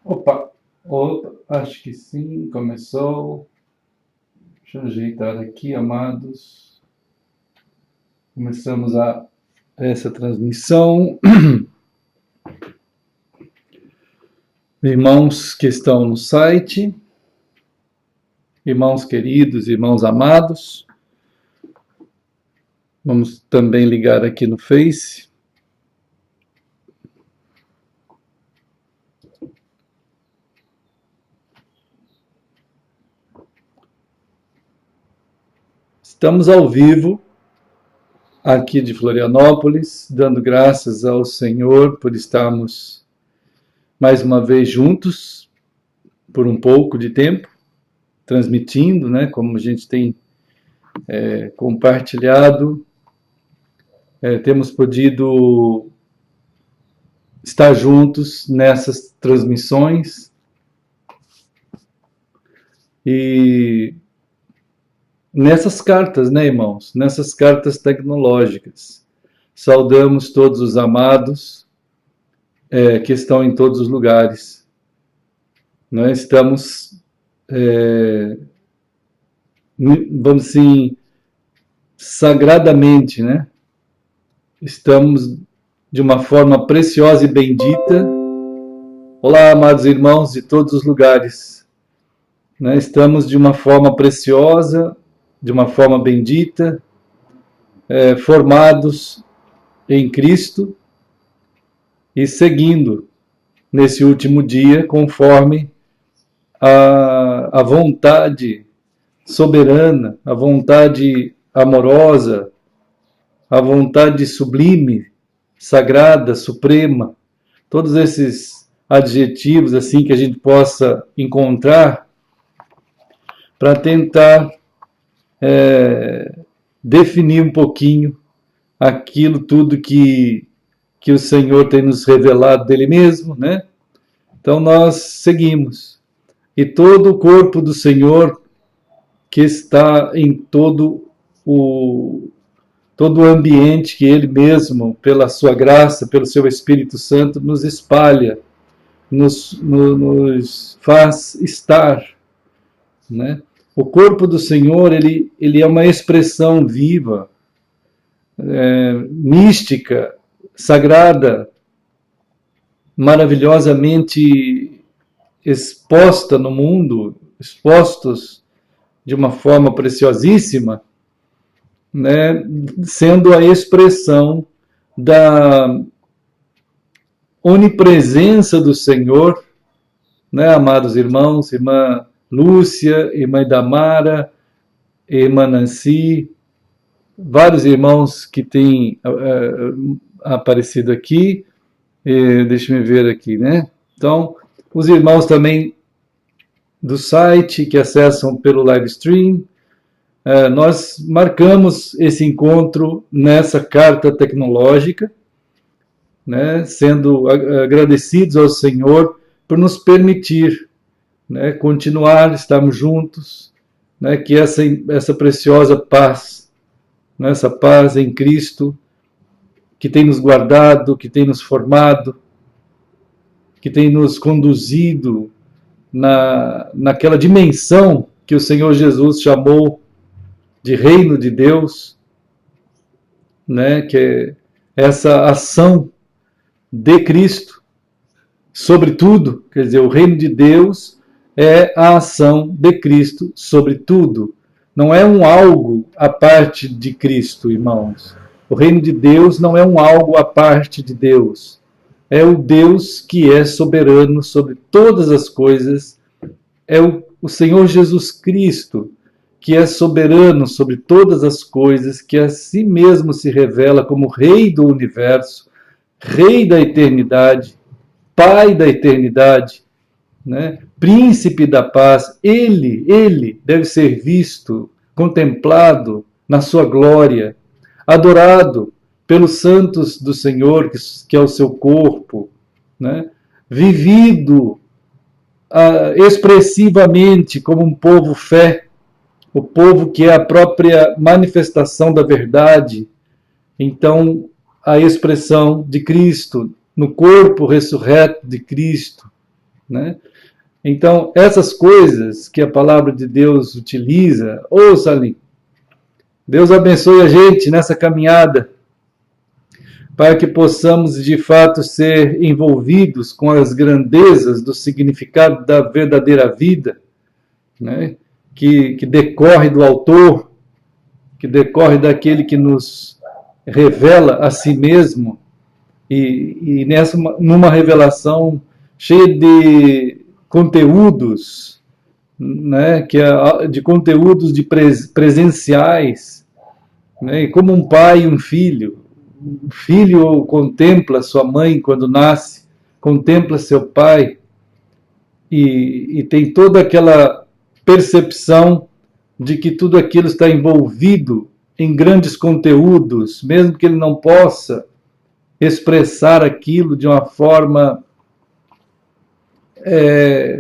Opa, acho que sim, começou. Deixa eu ajeitar aqui, amados. Começamos essa transmissão. Irmãos que estão no site, irmãos queridos, irmãos amados. Vamos também ligar aqui no Face. Estamos ao vivo aqui de Florianópolis, dando graças ao Senhor por estarmos mais uma vez juntos por um pouco de tempo, transmitindo, né, como a gente tem compartilhado. Temos podido estar juntos nessas transmissões e nessas cartas, né, irmãos? Nessas cartas tecnológicas. Saudamos todos os amados que estão em todos os lugares. Nós estamos, vamos assim, sagradamente, né? Estamos de uma forma preciosa e bendita. Olá, amados irmãos de todos os lugares. Né? Estamos de uma forma preciosa, de uma forma bendita, formados em Cristo e seguindo nesse último dia conforme a vontade soberana, a vontade amorosa, a vontade sublime, sagrada, suprema, todos esses adjetivos assim que a gente possa encontrar para tentar definir um pouquinho aquilo tudo que o Senhor tem nos revelado dele mesmo, né? Então nós seguimos. E todo o corpo do Senhor que está em todo o ambiente que ele mesmo, pela sua graça, pelo seu Espírito Santo, nos espalha, nos faz estar, né? O corpo do Senhor, ele é uma expressão viva, mística, sagrada, maravilhosamente exposta no mundo, expostos de uma forma preciosíssima, né, sendo a expressão da onipresença do Senhor, né, amados irmãos, irmã Lúcia, irmã Damara, irmã Nancy, vários irmãos que têm aparecido aqui. Deixa eu ver aqui, né? Então, os irmãos também do site que acessam pelo live stream. Nós marcamos esse encontro nessa carta tecnológica, né, sendo agradecidos ao Senhor por nos permitir, né, continuar, estarmos juntos, né, que essa preciosa paz, né, essa paz em Cristo, que tem nos guardado, que tem nos formado, que tem nos conduzido naquela dimensão que o Senhor Jesus chamou de reino de Deus, né, que é essa ação de Cristo sobre tudo, quer dizer, o reino de Deus é a ação de Cristo sobre tudo. Não é um algo à parte de Cristo, irmãos. O reino de Deus não é um algo à parte de Deus. É o Deus que é soberano sobre todas as coisas. É o Senhor Jesus Cristo que é soberano sobre todas as coisas, que a si mesmo se revela como Rei do universo, Rei da eternidade, Pai da eternidade, né? Príncipe da paz. Ele deve ser visto, contemplado na sua glória, adorado pelos santos do Senhor, que é o seu corpo, né? Vivido expressivamente como um povo fé, o povo que é a própria manifestação da verdade. Então, a expressão de Cristo, no corpo ressurreto de Cristo, né? Então, essas coisas que a palavra de Deus utiliza, ouça ali, Deus abençoe a gente nessa caminhada, para que possamos de fato ser envolvidos com as grandezas do significado da verdadeira vida, né? que decorre do autor, que decorre daquele que nos revela a si mesmo, e numa revelação cheia de conteúdos, né, de conteúdos presenciais, né, e como um pai e um filho. O filho contempla sua mãe quando nasce, contempla seu pai, e tem toda aquela percepção de que tudo aquilo está envolvido em grandes conteúdos, mesmo que ele não possa expressar aquilo de uma forma,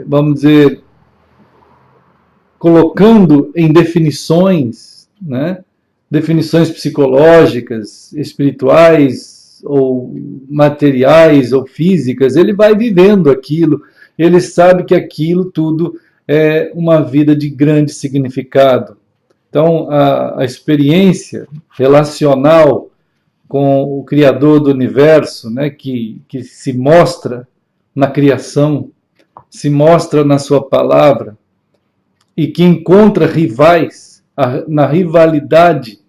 vamos dizer, colocando em definições, né? Definições psicológicas, espirituais, ou materiais, ou físicas. Ele vai vivendo aquilo, ele sabe que aquilo tudo é uma vida de grande significado. Então, a experiência relacional com o Criador do Universo, né, que se mostra na criação, se mostra na sua palavra, e que encontra rivais na rivalidade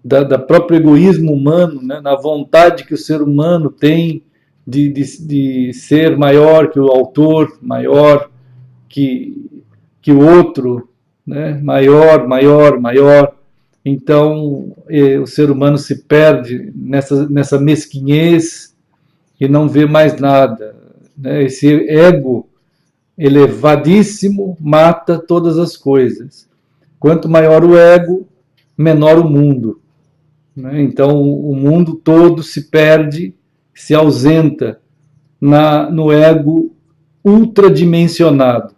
da próprio egoísmo humano, né, na vontade que o ser humano tem de ser maior que o autor, maior que o outro, né, maior. Então, o ser humano se perde nessa mesquinhez e não vê mais nada, né? Esse ego elevadíssimo mata todas as coisas. Quanto maior o ego, menor o mundo, né? Então, o mundo todo se perde, se ausenta no ego ultradimensionado.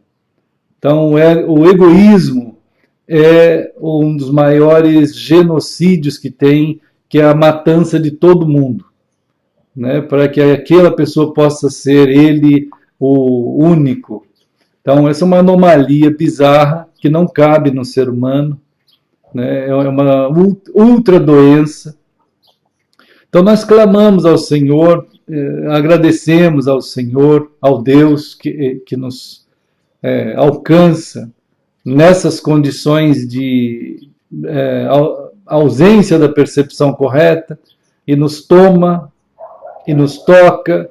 Então, o egoísmo é um dos maiores genocídios que tem, que é a matança de todo mundo, né? Para que aquela pessoa possa ser ele o único. Então, essa é uma anomalia bizarra que não cabe no ser humano, né? É uma ultra doença. Então, nós clamamos ao Senhor, agradecemos ao Senhor, ao Deus que nos alcança nessas condições de ausência da percepção correta, e nos toma, e nos toca,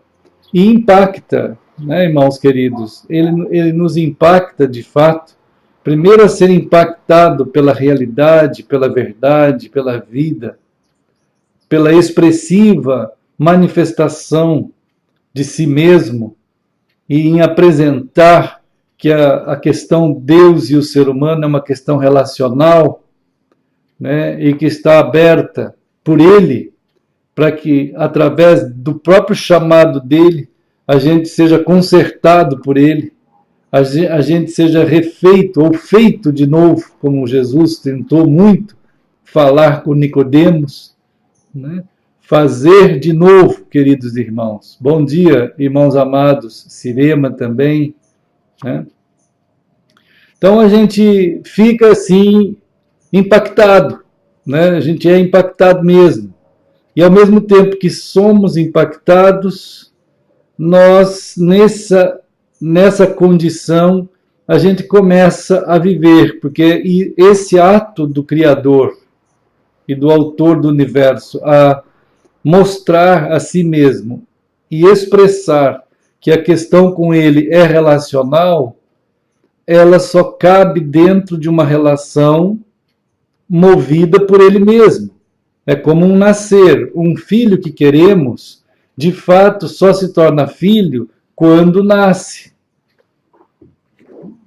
e impacta, né, irmãos queridos? Ele nos impacta de fato, primeiro a ser impactado pela realidade, pela verdade, pela vida, pela expressiva manifestação de si mesmo, e em apresentar que a questão Deus e o ser humano é uma questão relacional, né, e que está aberta por Ele, para que, através do próprio chamado dEle, a gente seja consertado por Ele, a gente seja refeito ou feito de novo, como Jesus tentou muito falar com Nicodemos, né? Fazer de novo, queridos irmãos. Bom dia, irmãos amados, Cirema também, né? Então a gente fica assim impactado, né? A gente é impactado mesmo. E ao mesmo tempo que somos impactados, nós nessa condição a gente começa a viver, porque esse ato do Criador e do Autor do Universo a mostrar a si mesmo e expressar que a questão com ele é relacional, ela só cabe dentro de uma relação movida por ele mesmo. É como um nascer, um filho que queremos, de fato só se torna filho quando nasce.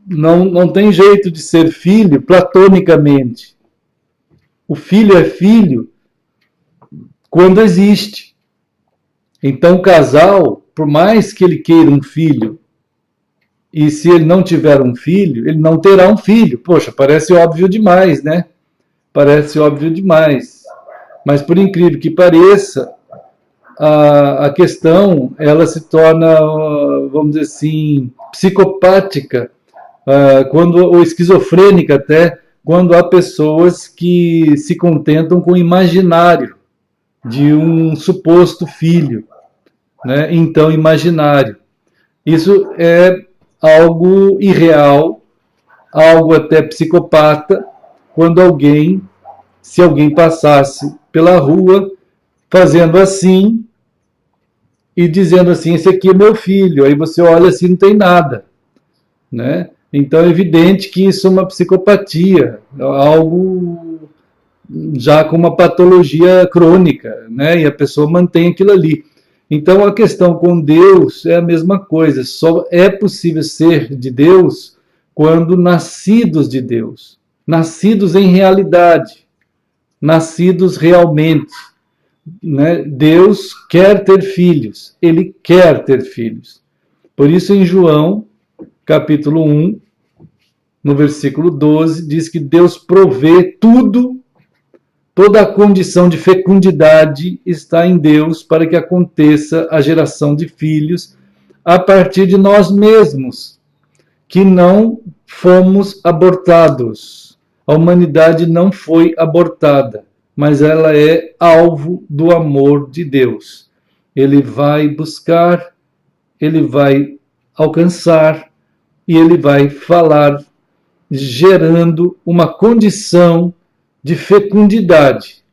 Não tem jeito de ser filho platonicamente. O filho é filho quando existe. Então o casal, por mais que ele queira um filho, e se ele não tiver um filho, ele não terá um filho. Poxa, parece óbvio demais, né? Parece óbvio demais. Mas por incrível que pareça, a questão ela se torna, vamos dizer assim, psicopática, ou esquizofrênica até, quando há pessoas que se contentam com o imaginário de um suposto filho, né? Então, imaginário. Isso é algo irreal, algo até psicopata, quando se alguém passasse pela rua fazendo assim e dizendo assim, esse aqui é meu filho, aí você olha assim, não tem nada, né? Então é evidente que isso é uma psicopatia, algo já com uma patologia crônica, né? E a pessoa mantém aquilo ali. Então a questão com Deus é a mesma coisa, só é possível ser de Deus quando nascidos de Deus, nascidos em realidade, nascidos realmente, né? Deus quer ter filhos, Ele quer ter filhos. Por isso em João, capítulo 1, no versículo 12, diz que Deus provê tudo, toda a condição de fecundidade está em Deus para que aconteça a geração de filhos a partir de nós mesmos, que não fomos abortados. A humanidade não foi abortada, mas ela é alvo do amor de Deus. Ele vai buscar, ele vai alcançar e ele vai falar, gerando uma condição de fecundidade.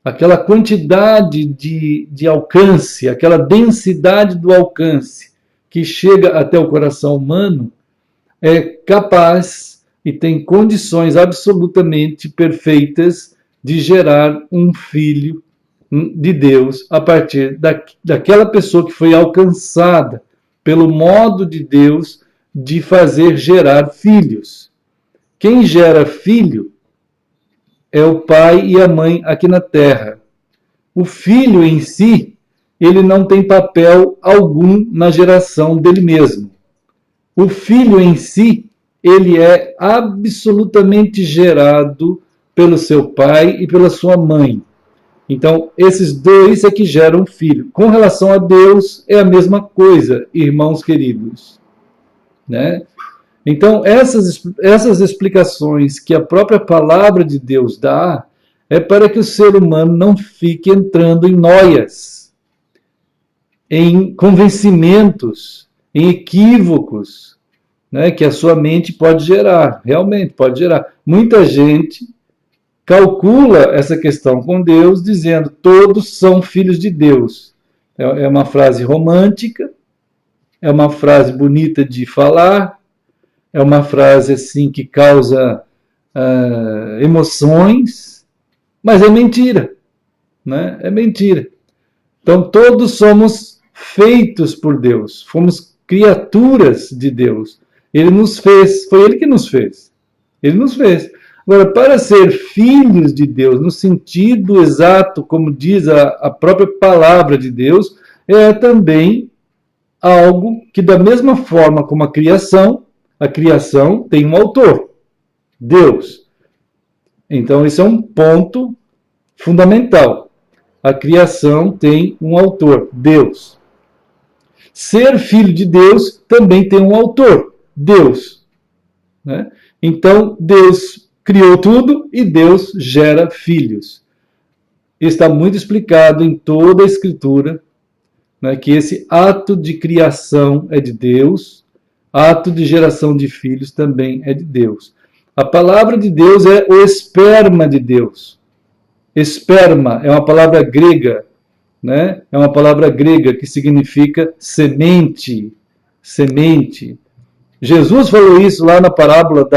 Aquela quantidade de alcance, aquela densidade do alcance que chega até o coração humano é capaz e tem condições absolutamente perfeitas de gerar um filho de Deus a partir daquela pessoa que foi alcançada pelo modo de Deus de fazer gerar filhos. Quem gera filho é o pai e a mãe aqui na Terra. O filho em si, ele não tem papel algum na geração dele mesmo. O filho em si, ele é absolutamente gerado pelo seu pai e pela sua mãe. Então, esses dois é que geram filho. Com relação a Deus, é a mesma coisa, irmãos queridos, né? Então, essas explicações que a própria palavra de Deus dá é para que o ser humano não fique entrando em noias, em convencimentos, em equívocos, né, que a sua mente pode gerar, realmente pode gerar. Muita gente calcula essa questão com Deus dizendo todos são filhos de Deus. É uma frase romântica, é uma frase bonita de falar, é uma frase assim que causa emoções, mas é mentira, né? É mentira. Então todos somos feitos por Deus, fomos criaturas de Deus. Ele nos fez, foi Ele que nos fez. Ele nos fez. Agora, para ser filhos de Deus, no sentido exato, como diz a própria palavra de Deus, é também algo que, da mesma forma como a criação tem um autor, Deus. Então, esse é um ponto fundamental. A criação tem um autor, Deus. Ser filho de Deus também tem um autor, Deus. Né? Então, Deus criou tudo e Deus gera filhos. Está muito explicado em toda a Escritura, né, que esse ato de criação é de Deus, ato de geração de filhos também é de Deus. A palavra de Deus é o esperma de Deus. Esperma é uma palavra grega, né? É uma palavra grega que significa semente. Semente. Jesus falou isso lá na parábola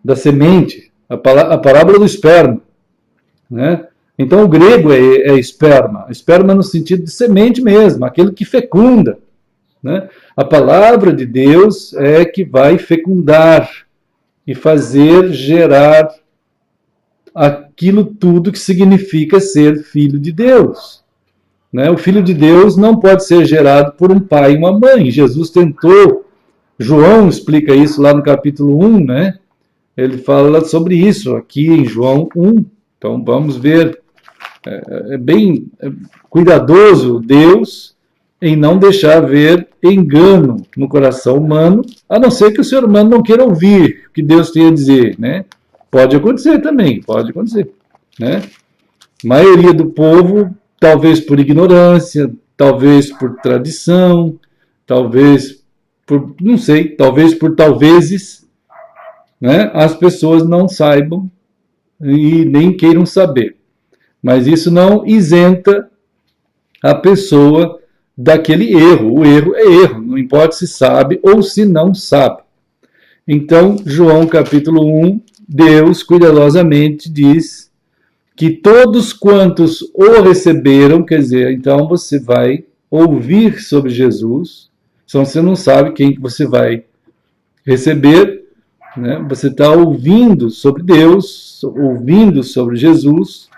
da semente, a parábola do esperma, né? Então o grego é esperma, esperma no sentido de semente mesmo, aquele que fecunda, né? A palavra de Deus é que vai fecundar e fazer gerar aquilo tudo que significa ser filho de Deus, né? O filho de Deus não pode ser gerado por um pai e uma mãe. Jesus tentou, João explica isso lá no capítulo 1, né? Ele fala sobre isso aqui em João 1. Então vamos ver É bem cuidadoso Deus em não deixar haver engano no coração humano, a não ser que o ser humano não queira ouvir o que Deus tem a dizer, né? Pode acontecer também, pode acontecer, né? A maioria do povo, talvez por ignorância, talvez por tradição, talvez por, não sei, talvez por talvezes, né? As pessoas não saibam e nem queiram saber. Mas isso não isenta a pessoa daquele erro. O erro é erro, não importa se sabe ou se não sabe. Então, João capítulo 1, Deus cuidadosamente diz que todos quantos o receberam, quer dizer, então você vai ouvir sobre Jesus, então você não sabe quem você vai receber, né? Você está ouvindo sobre Deus, ouvindo sobre Jesus,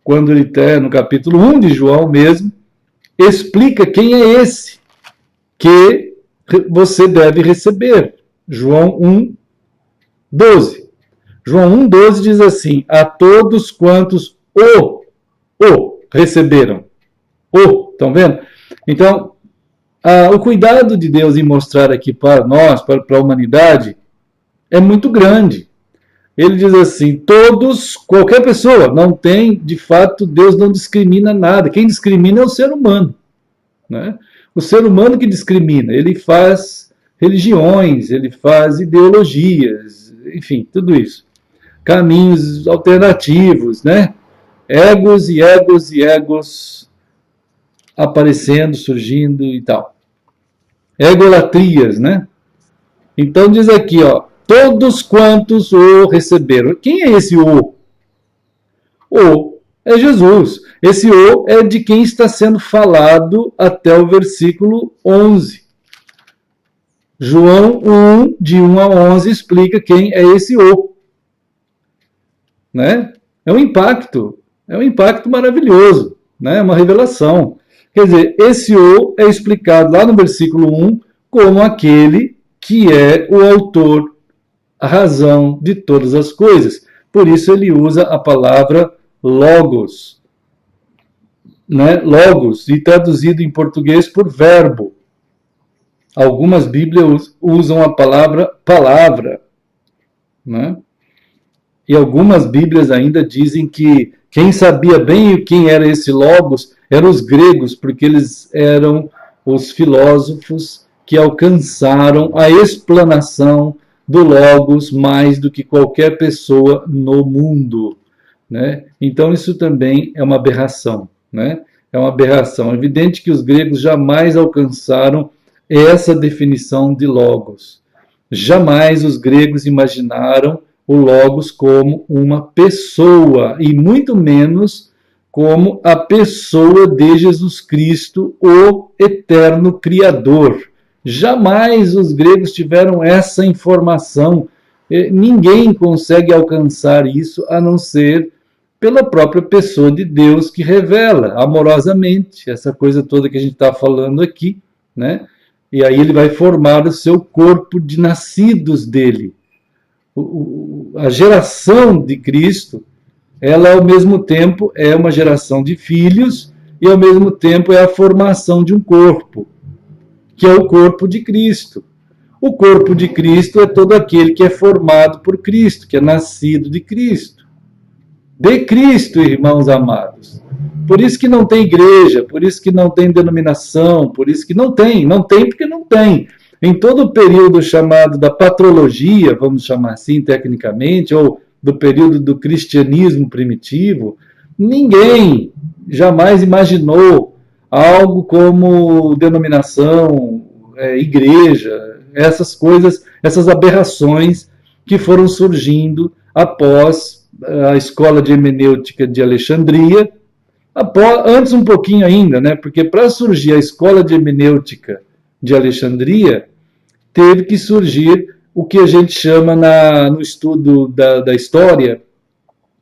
quando ele está no capítulo 1 de João mesmo, explica quem é esse que você deve receber. João 1, 12. João 1, 12 diz assim: a todos quantos o receberam. Estão vendo? Então, o cuidado de Deus em mostrar aqui para nós, para a humanidade, é muito grande. Ele diz assim, todos, qualquer pessoa, não tem, de fato, Deus não discrimina nada. Quem discrimina é o ser humano, né? O ser humano que discrimina, ele faz religiões, ele faz ideologias, enfim, tudo isso. Caminhos alternativos, né? Egos e egos e egos aparecendo, surgindo e tal. Egolatrias, né? Então diz aqui, ó, todos quantos o receberam. Quem é esse o? O é Jesus. Esse o é de quem está sendo falado até o versículo 11. João 1, de 1 a 11, explica quem é esse o. Né? É um impacto maravilhoso, né? Uma revelação. Quer dizer, esse o é explicado lá no versículo 1 como aquele que é o autor, a razão de todas as coisas. Por isso ele usa a palavra logos, né? Logos, e traduzido em português por verbo. Algumas Bíblias usam a palavra, né? E algumas Bíblias ainda dizem que quem sabia bem quem era esse logos eram os gregos, porque eles eram os filósofos que alcançaram a explanação do logos mais do que qualquer pessoa no mundo, né? Então isso também é uma aberração, né? É uma aberração. É evidente que os gregos jamais alcançaram essa definição de logos. Jamais os gregos imaginaram o logos como uma pessoa, e muito menos como a pessoa de Jesus Cristo, o eterno Criador. Jamais os gregos tiveram essa informação. Ninguém consegue alcançar isso a não ser pela própria pessoa de Deus que revela amorosamente essa coisa toda que a gente está falando aqui, né? E aí ele vai formar o seu corpo de nascidos dele. A geração de Cristo, ela ao mesmo tempo é uma geração de filhos e ao mesmo tempo é a formação de um corpo, que é o corpo de Cristo. O corpo de Cristo é todo aquele que é formado por Cristo, que é nascido de Cristo. De Cristo, irmãos amados. Por isso que não tem igreja, por isso que não tem denominação, por isso que não tem porque não tem. Em todo o período chamado da patrologia, vamos chamar assim tecnicamente, ou do período do cristianismo primitivo, ninguém jamais imaginou algo como denominação, igreja, essas coisas, essas aberrações que foram surgindo após a escola de hermenêutica de Alexandria, antes um pouquinho ainda, né? Porque para surgir a escola de hermenêutica de Alexandria, teve que surgir o que a gente chama no estudo da história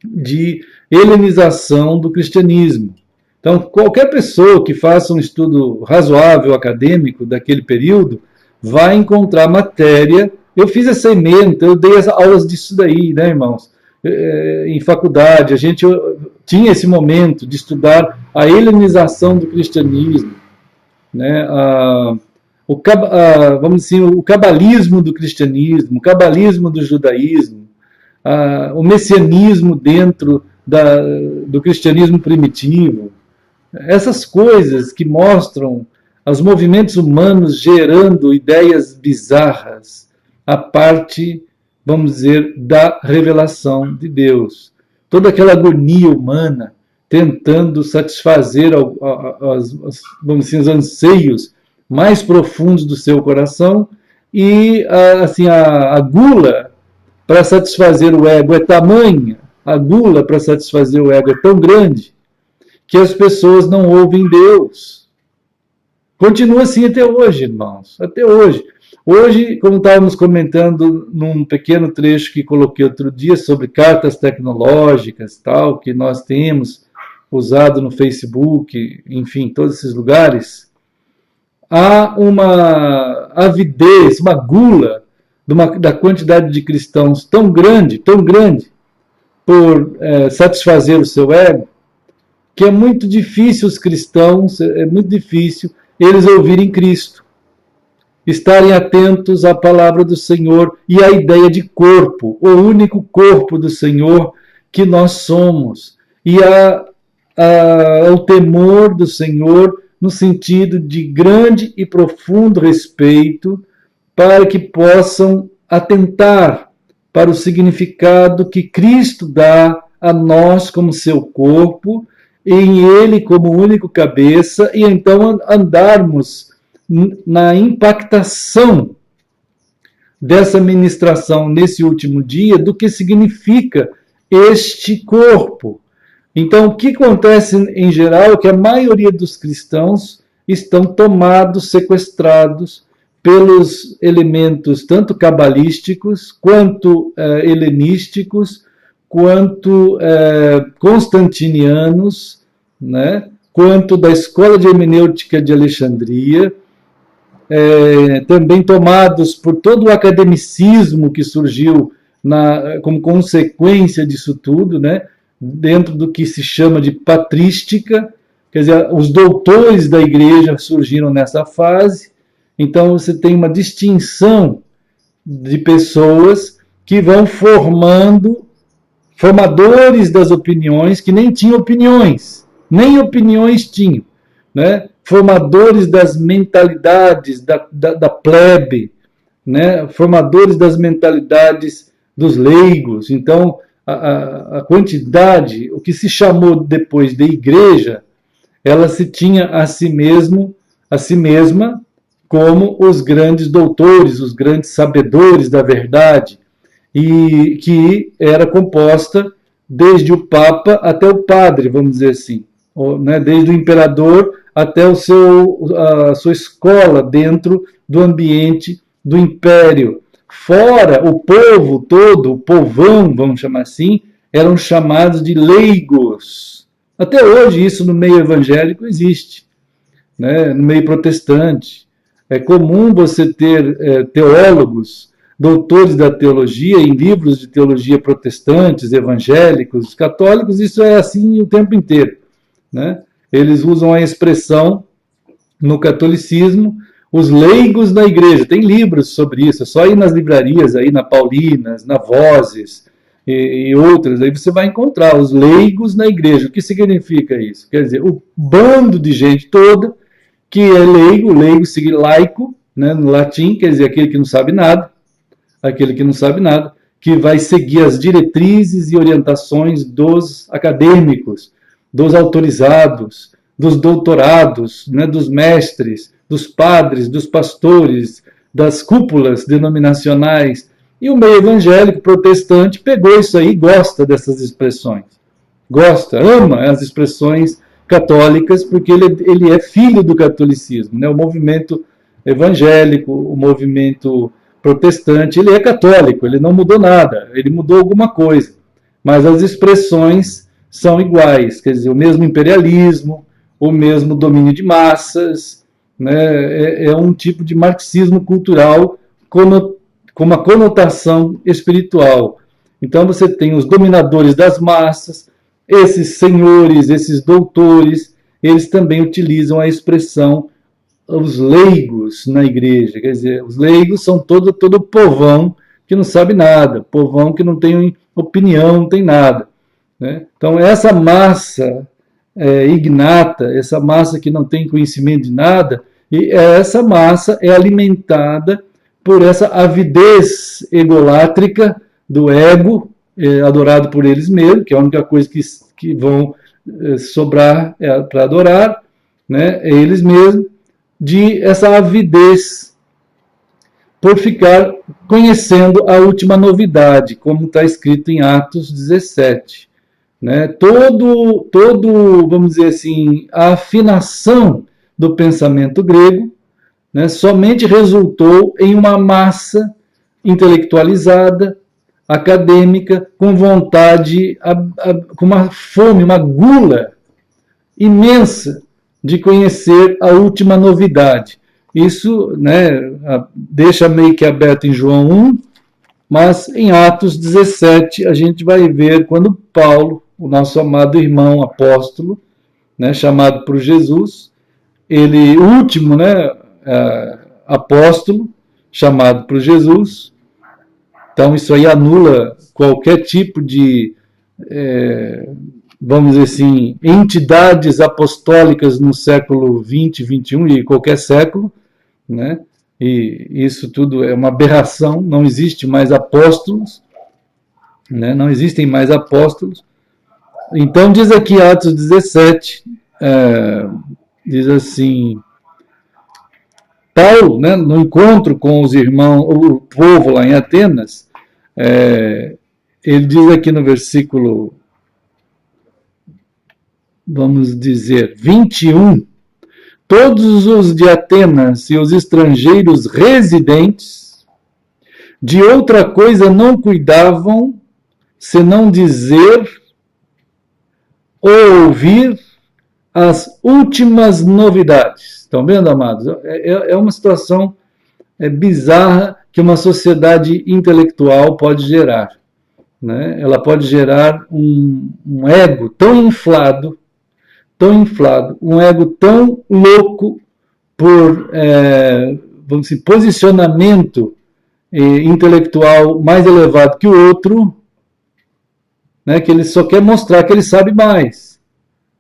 de helenização do cristianismo. Então, qualquer pessoa que faça um estudo razoável acadêmico daquele período vai encontrar matéria. Eu fiz essa ementa, eu dei as aulas disso daí, né, irmãos? Em faculdade, a gente tinha esse momento de estudar a helenização do cristianismo, né? Vamos dizer, o cabalismo do cristianismo, o cabalismo do judaísmo, o messianismo dentro do cristianismo primitivo. Essas coisas que mostram os movimentos humanos gerando ideias bizarras, a parte, vamos dizer, da revelação de Deus. Toda aquela agonia humana tentando satisfazer vamos dizer, os anseios mais profundos do seu coração, e assim, a gula para satisfazer o ego é tamanha, a gula para satisfazer o ego é tão grande, que as pessoas não ouvem Deus. Continua assim até hoje, irmãos, até hoje. Hoje, como estávamos comentando num pequeno trecho que coloquei outro dia sobre cartas tecnológicas, tal, que nós temos usado no Facebook, enfim, todos esses lugares, há uma avidez, uma gula da quantidade de cristãos tão grande, por satisfazer o seu ego, que é muito difícil os cristãos, é muito difícil eles ouvirem Cristo, estarem atentos à palavra do Senhor e à ideia de corpo, o único corpo do Senhor que nós somos, e ao temor do Senhor no sentido de grande e profundo respeito, para que possam atentar para o significado que Cristo dá a nós como seu corpo, em Ele como único cabeça, e então andarmos na impactação dessa ministração nesse último dia do que significa este corpo. Então, o que acontece em geral é que a maioria dos cristãos estão tomados, sequestrados pelos elementos tanto cabalísticos, quanto helenísticos, quanto constantinianos, né? Quanto da escola de hermenêutica de Alexandria, também tomados por todo o academicismo que surgiu como consequência disso tudo, né? Dentro do que se chama de patrística, quer dizer, os doutores da igreja surgiram nessa fase. Então você tem uma distinção de pessoas que vão formadores das opiniões, que nem tinham opiniões, nem opiniões tinham, né? Formadores das mentalidades da plebe, né? Formadores das mentalidades dos leigos. Então, a quantidade, o que se chamou depois de igreja, ela se tinha a si mesma, como os grandes doutores, os grandes sabedores da verdade, e que era composta desde o Papa até o padre, vamos dizer assim, né? Desde o imperador até a sua escola dentro do ambiente do império. Fora, o povo todo, o povão, vamos chamar assim, eram chamados de leigos. Até hoje isso no meio evangélico existe, né? No meio protestante. É comum você ter teólogos, doutores da teologia, em livros de teologia protestantes, evangélicos, católicos, isso é assim o tempo inteiro, né? Eles usam a expressão no catolicismo, os leigos na igreja. Tem livros sobre isso, é só ir nas livrarias, aí na Paulinas, na Vozes e outras, aí você vai encontrar os leigos na igreja. O que significa isso? Quer dizer, o bando de gente toda que é leigo laico, né, no latim, quer dizer, aquele que não sabe nada, que vai seguir as diretrizes e orientações dos acadêmicos, dos autorizados, dos doutorados, né, dos mestres, dos padres, dos pastores, das cúpulas denominacionais. E o meio evangélico protestante pegou isso aí e gosta dessas expressões. Gosta, ama as expressões católicas, porque ele é filho do catolicismo, né? O movimento evangélico, o movimento protestante, ele é católico, ele não mudou nada, ele mudou alguma coisa, mas as expressões são iguais, quer dizer, o mesmo imperialismo, o mesmo domínio de massas, né? É um tipo de marxismo cultural com uma conotação espiritual. Então você tem os dominadores das massas, esses senhores, esses doutores, eles também utilizam a expressão os leigos na igreja. Quer dizer, os leigos são todo povão que não sabe nada, povão que não tem opinião, não tem nada. Né? Então, essa massa ignata, essa massa que não tem conhecimento de nada, e essa massa é alimentada por essa avidez egolátrica do ego, adorado por eles mesmos, que é a única coisa que vão sobrar para adorar, né? É eles mesmos, de essa avidez por ficar conhecendo a última novidade, como está escrito em Atos 17. Né? Todo, vamos dizer assim, a afinação do pensamento grego, né, somente resultou em uma massa intelectualizada, acadêmica, com vontade, com uma fome, uma gula imensa de conhecer a última novidade. Isso, né, deixa meio que aberto em João 1, mas em Atos 17 a gente vai ver quando Paulo, o nosso amado irmão apóstolo, né, chamado por Jesus, ele, o último, né, apóstolo, chamado por Jesus. Então isso aí anula qualquer tipo de, vamos dizer assim, entidades apostólicas no século 20, 21 e qualquer século, né? E isso tudo é uma aberração, não existe mais apóstolos, né? Não existem mais apóstolos. Então diz aqui Atos 17, diz assim, Paulo, né, no encontro com os irmãos, o povo lá em Atenas, ele diz aqui no versículo, vamos dizer, 21, todos os de Atenas e os estrangeiros residentes de outra coisa não cuidavam, senão dizer ou ouvir as últimas novidades. Estão vendo, amados? É uma situação bizarra que uma sociedade intelectual pode gerar. Né? Ela pode gerar um ego tão inflado, um ego tão louco por, vamos dizer, posicionamento intelectual mais elevado que o outro, né, que ele só quer mostrar que ele sabe mais,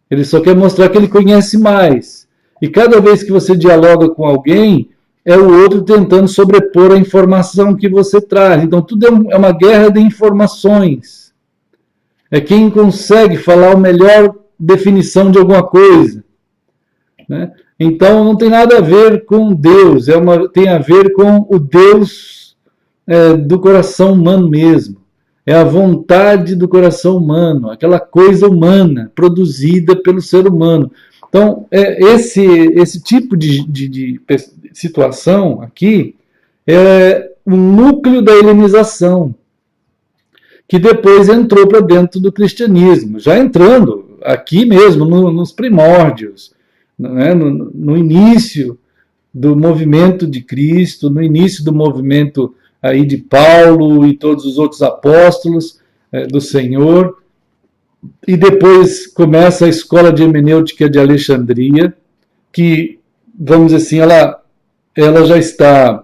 ele só quer mostrar que ele conhece mais. E cada vez que você dialoga com alguém, é o outro tentando sobrepor a informação que você traz. Então tudo é uma guerra de informações. É quem consegue falar a melhor definição de alguma coisa. Né? Então não tem nada a ver com Deus, tem a ver com o Deus do coração humano mesmo. É a vontade do coração humano, aquela coisa humana, produzida pelo ser humano. Então, esse tipo de situação aqui é o núcleo da helenização, que depois entrou para dentro do cristianismo, já entrando aqui mesmo, nos primórdios, né, no início do movimento de Cristo, no início do movimento aí de Paulo e todos os outros apóstolos do Senhor, e depois começa a escola de hermenêutica de Alexandria, que, vamos dizer assim, ela já está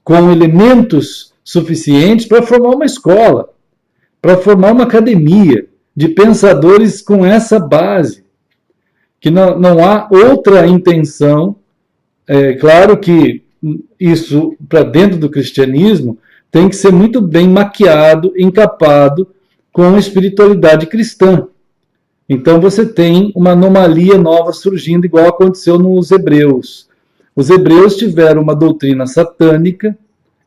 com elementos suficientes para formar uma escola, para formar uma academia de pensadores com essa base, que não há outra intenção. Claro que isso, para dentro do cristianismo, tem que ser muito bem maquiado, encapado com a espiritualidade cristã. Então você tem uma anomalia nova surgindo, igual aconteceu nos hebreus. Os hebreus tiveram uma doutrina satânica,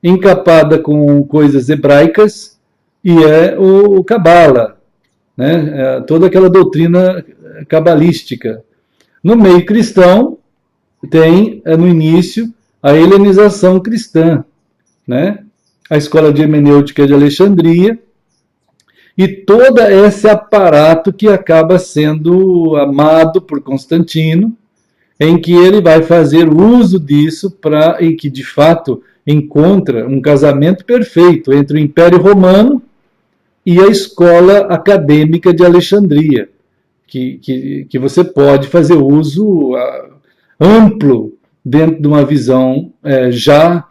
encapada com coisas hebraicas, e é o Cabala, né? Toda aquela doutrina cabalística. No meio cristão, tem, no início, a helenização cristã, né? A escola de hermenêutica de Alexandria, e todo esse aparato que acaba sendo amado por Constantino, em que ele vai fazer uso disso e que, de fato, encontra um casamento perfeito entre o Império Romano, e a escola acadêmica de Alexandria, que você pode fazer uso amplo dentro de uma visão já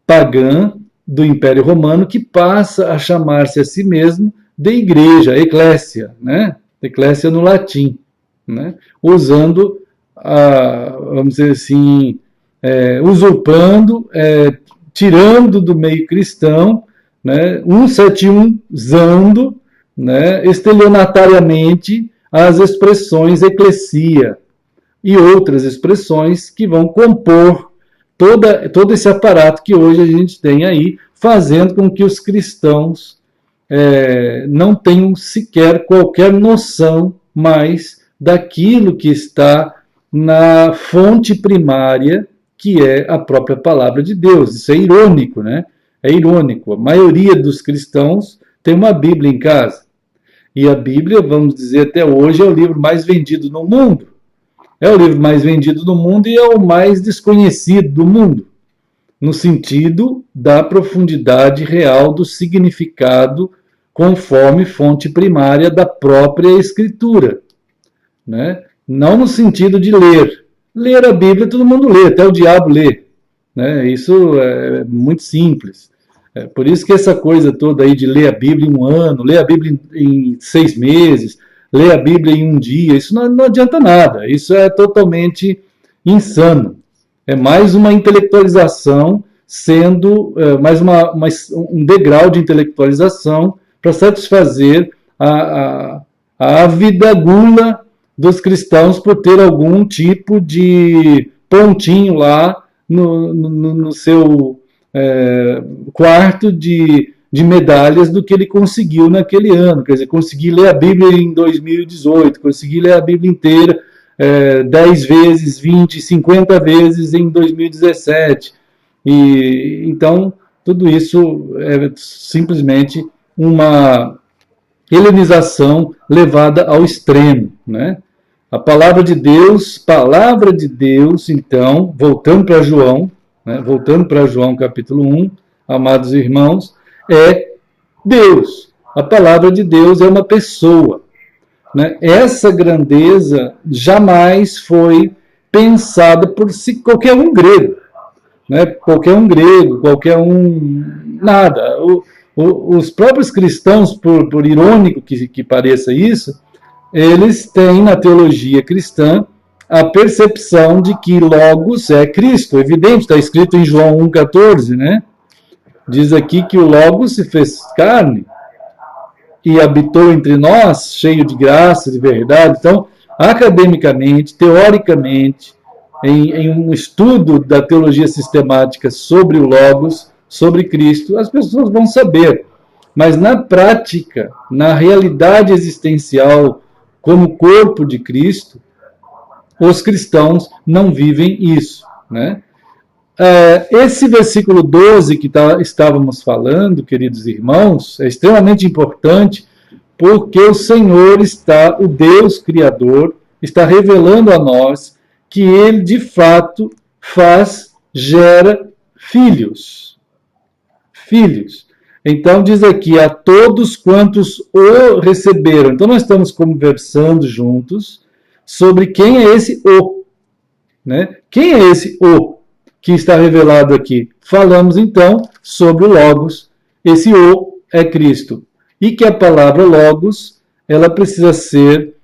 pagã do Império Romano, que passa a chamar-se a si mesmo de igreja, eclésia, né? Eclésia no latim, né? Usando, vamos dizer assim, usurpando, tirando do meio cristão, né? 171zando, né? Estelionatariamente as expressões eclesia e outras expressões que vão compor todo esse aparato que hoje a gente tem aí, fazendo com que os cristãos não tenham sequer qualquer noção mais daquilo que está na fonte primária, que é a própria palavra de Deus. Isso é irônico, né? É irônico. A maioria dos cristãos tem uma Bíblia em casa. E a Bíblia, vamos dizer, até hoje é o livro mais vendido no mundo. É o livro mais vendido do mundo e é o mais desconhecido do mundo, no sentido da profundidade real do significado conforme fonte primária da própria Escritura, né? Não no sentido de ler. Ler a Bíblia todo mundo lê, até o diabo lê, né? Isso é muito simples. Por isso que essa coisa toda aí de ler a Bíblia em um ano, ler a Bíblia em 6 meses, ler a Bíblia em um dia, isso não adianta nada. Isso é totalmente insano. É mais uma intelectualização sendo mais um degrau de intelectualização para satisfazer a ávida gula dos cristãos por ter algum tipo de pontinho lá no seu quarto de medalhas do que ele conseguiu naquele ano. Quer dizer, consegui ler a Bíblia em 2018, consegui ler a Bíblia inteira 10 vezes, 20, 50 vezes em 2017. E, então, tudo isso é simplesmente uma helenização levada ao extremo, né? A palavra de Deus, então, voltando para João, né? Voltando para João capítulo 1, amados irmãos, é Deus. A palavra de Deus é uma pessoa, né? Essa grandeza jamais foi pensada por qualquer um grego, né? Qualquer um grego, qualquer um... nada. Os próprios cristãos, por irônico que pareça isso, eles têm na teologia cristã a percepção de que Logos é Cristo. Evidente, está escrito em João 1,14, né? Diz aqui que o Logos se fez carne e habitou entre nós, cheio de graça, de verdade. Então, academicamente, teoricamente, em um estudo da teologia sistemática sobre o Logos, sobre Cristo, as pessoas vão saber. Mas na prática, na realidade existencial, como corpo de Cristo, os cristãos não vivem isso, né? Esse versículo 12 que estávamos falando, queridos irmãos, é extremamente importante, porque o Senhor o Deus Criador, está revelando a nós que Ele, de fato, gera filhos. Filhos. Então, diz aqui, a todos quantos o receberam. Então, nós estamos conversando juntos sobre quem é esse o, né? Quem é esse o que está revelado aqui? Falamos, então, sobre o Logos. Esse o é Cristo. E que a palavra Logos, ela precisa ser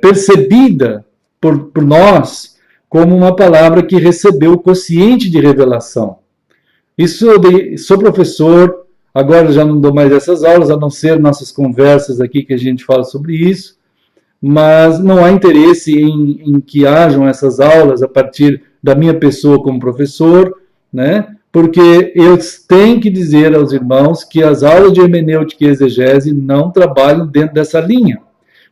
percebida por nós como uma palavra que recebeu o quociente de revelação. Isso, sou professor, agora já não dou mais essas aulas, a não ser nossas conversas aqui que a gente fala sobre isso, mas não há interesse em que hajam essas aulas a partir da minha pessoa como professor, né? Porque eu tenho que dizer aos irmãos que as aulas de hermenêutica e exegese não trabalham dentro dessa linha,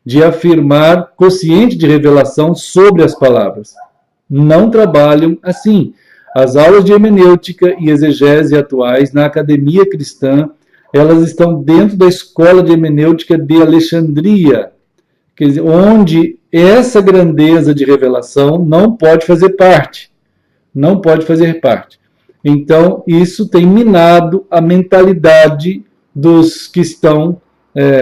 de afirmar quociente de revelação sobre as palavras. Não trabalham assim. As aulas de hermenêutica e exegese atuais na academia cristã, elas estão dentro da escola de hermenêutica de Alexandria, quer dizer, onde essa grandeza de revelação não pode fazer parte. Não pode fazer parte. Então, isso tem minado a mentalidade dos que estão,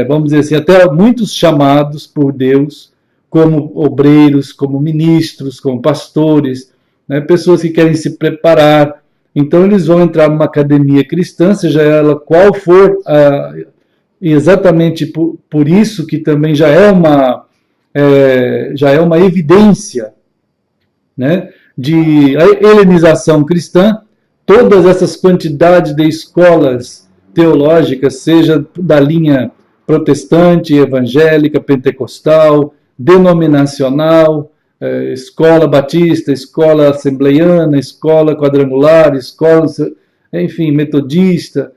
vamos dizer assim, até muitos chamados por Deus, como obreiros, como ministros, como pastores, né, pessoas que querem se preparar. Então eles vão entrar numa academia cristã, seja ela qual for, exatamente por isso que também já é uma evidência, né, de helenização cristã. Todas essas quantidades de escolas teológicas, seja da linha protestante, evangélica, pentecostal, denominacional, escola batista, escola assembleiana, escola quadrangular, escola, enfim, metodista,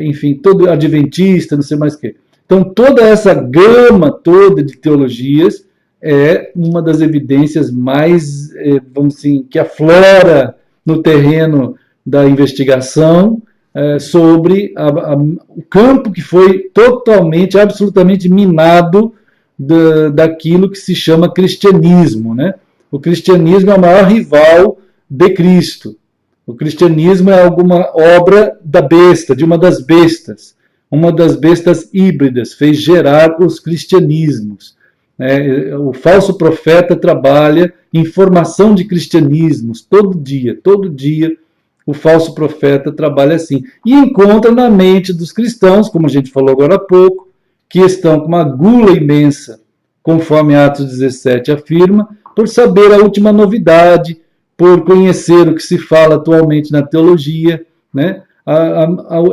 enfim, todo adventista, não sei mais o quê. Então, toda essa gama toda de teologias é uma das evidências mais, vamos assim, que aflora no terreno da investigação sobre o campo que foi totalmente, absolutamente minado daquilo que se chama cristianismo, né? O cristianismo é o maior rival de Cristo. O cristianismo é alguma obra da besta, de uma das bestas híbridas, fez gerar os cristianismos. O falso profeta trabalha em formação de cristianismos, todo dia o falso profeta trabalha assim. E encontra na mente dos cristãos, como a gente falou agora há pouco, que estão com uma gula imensa, conforme Atos 17 afirma, por saber a última novidade, por conhecer o que se fala atualmente na teologia, né?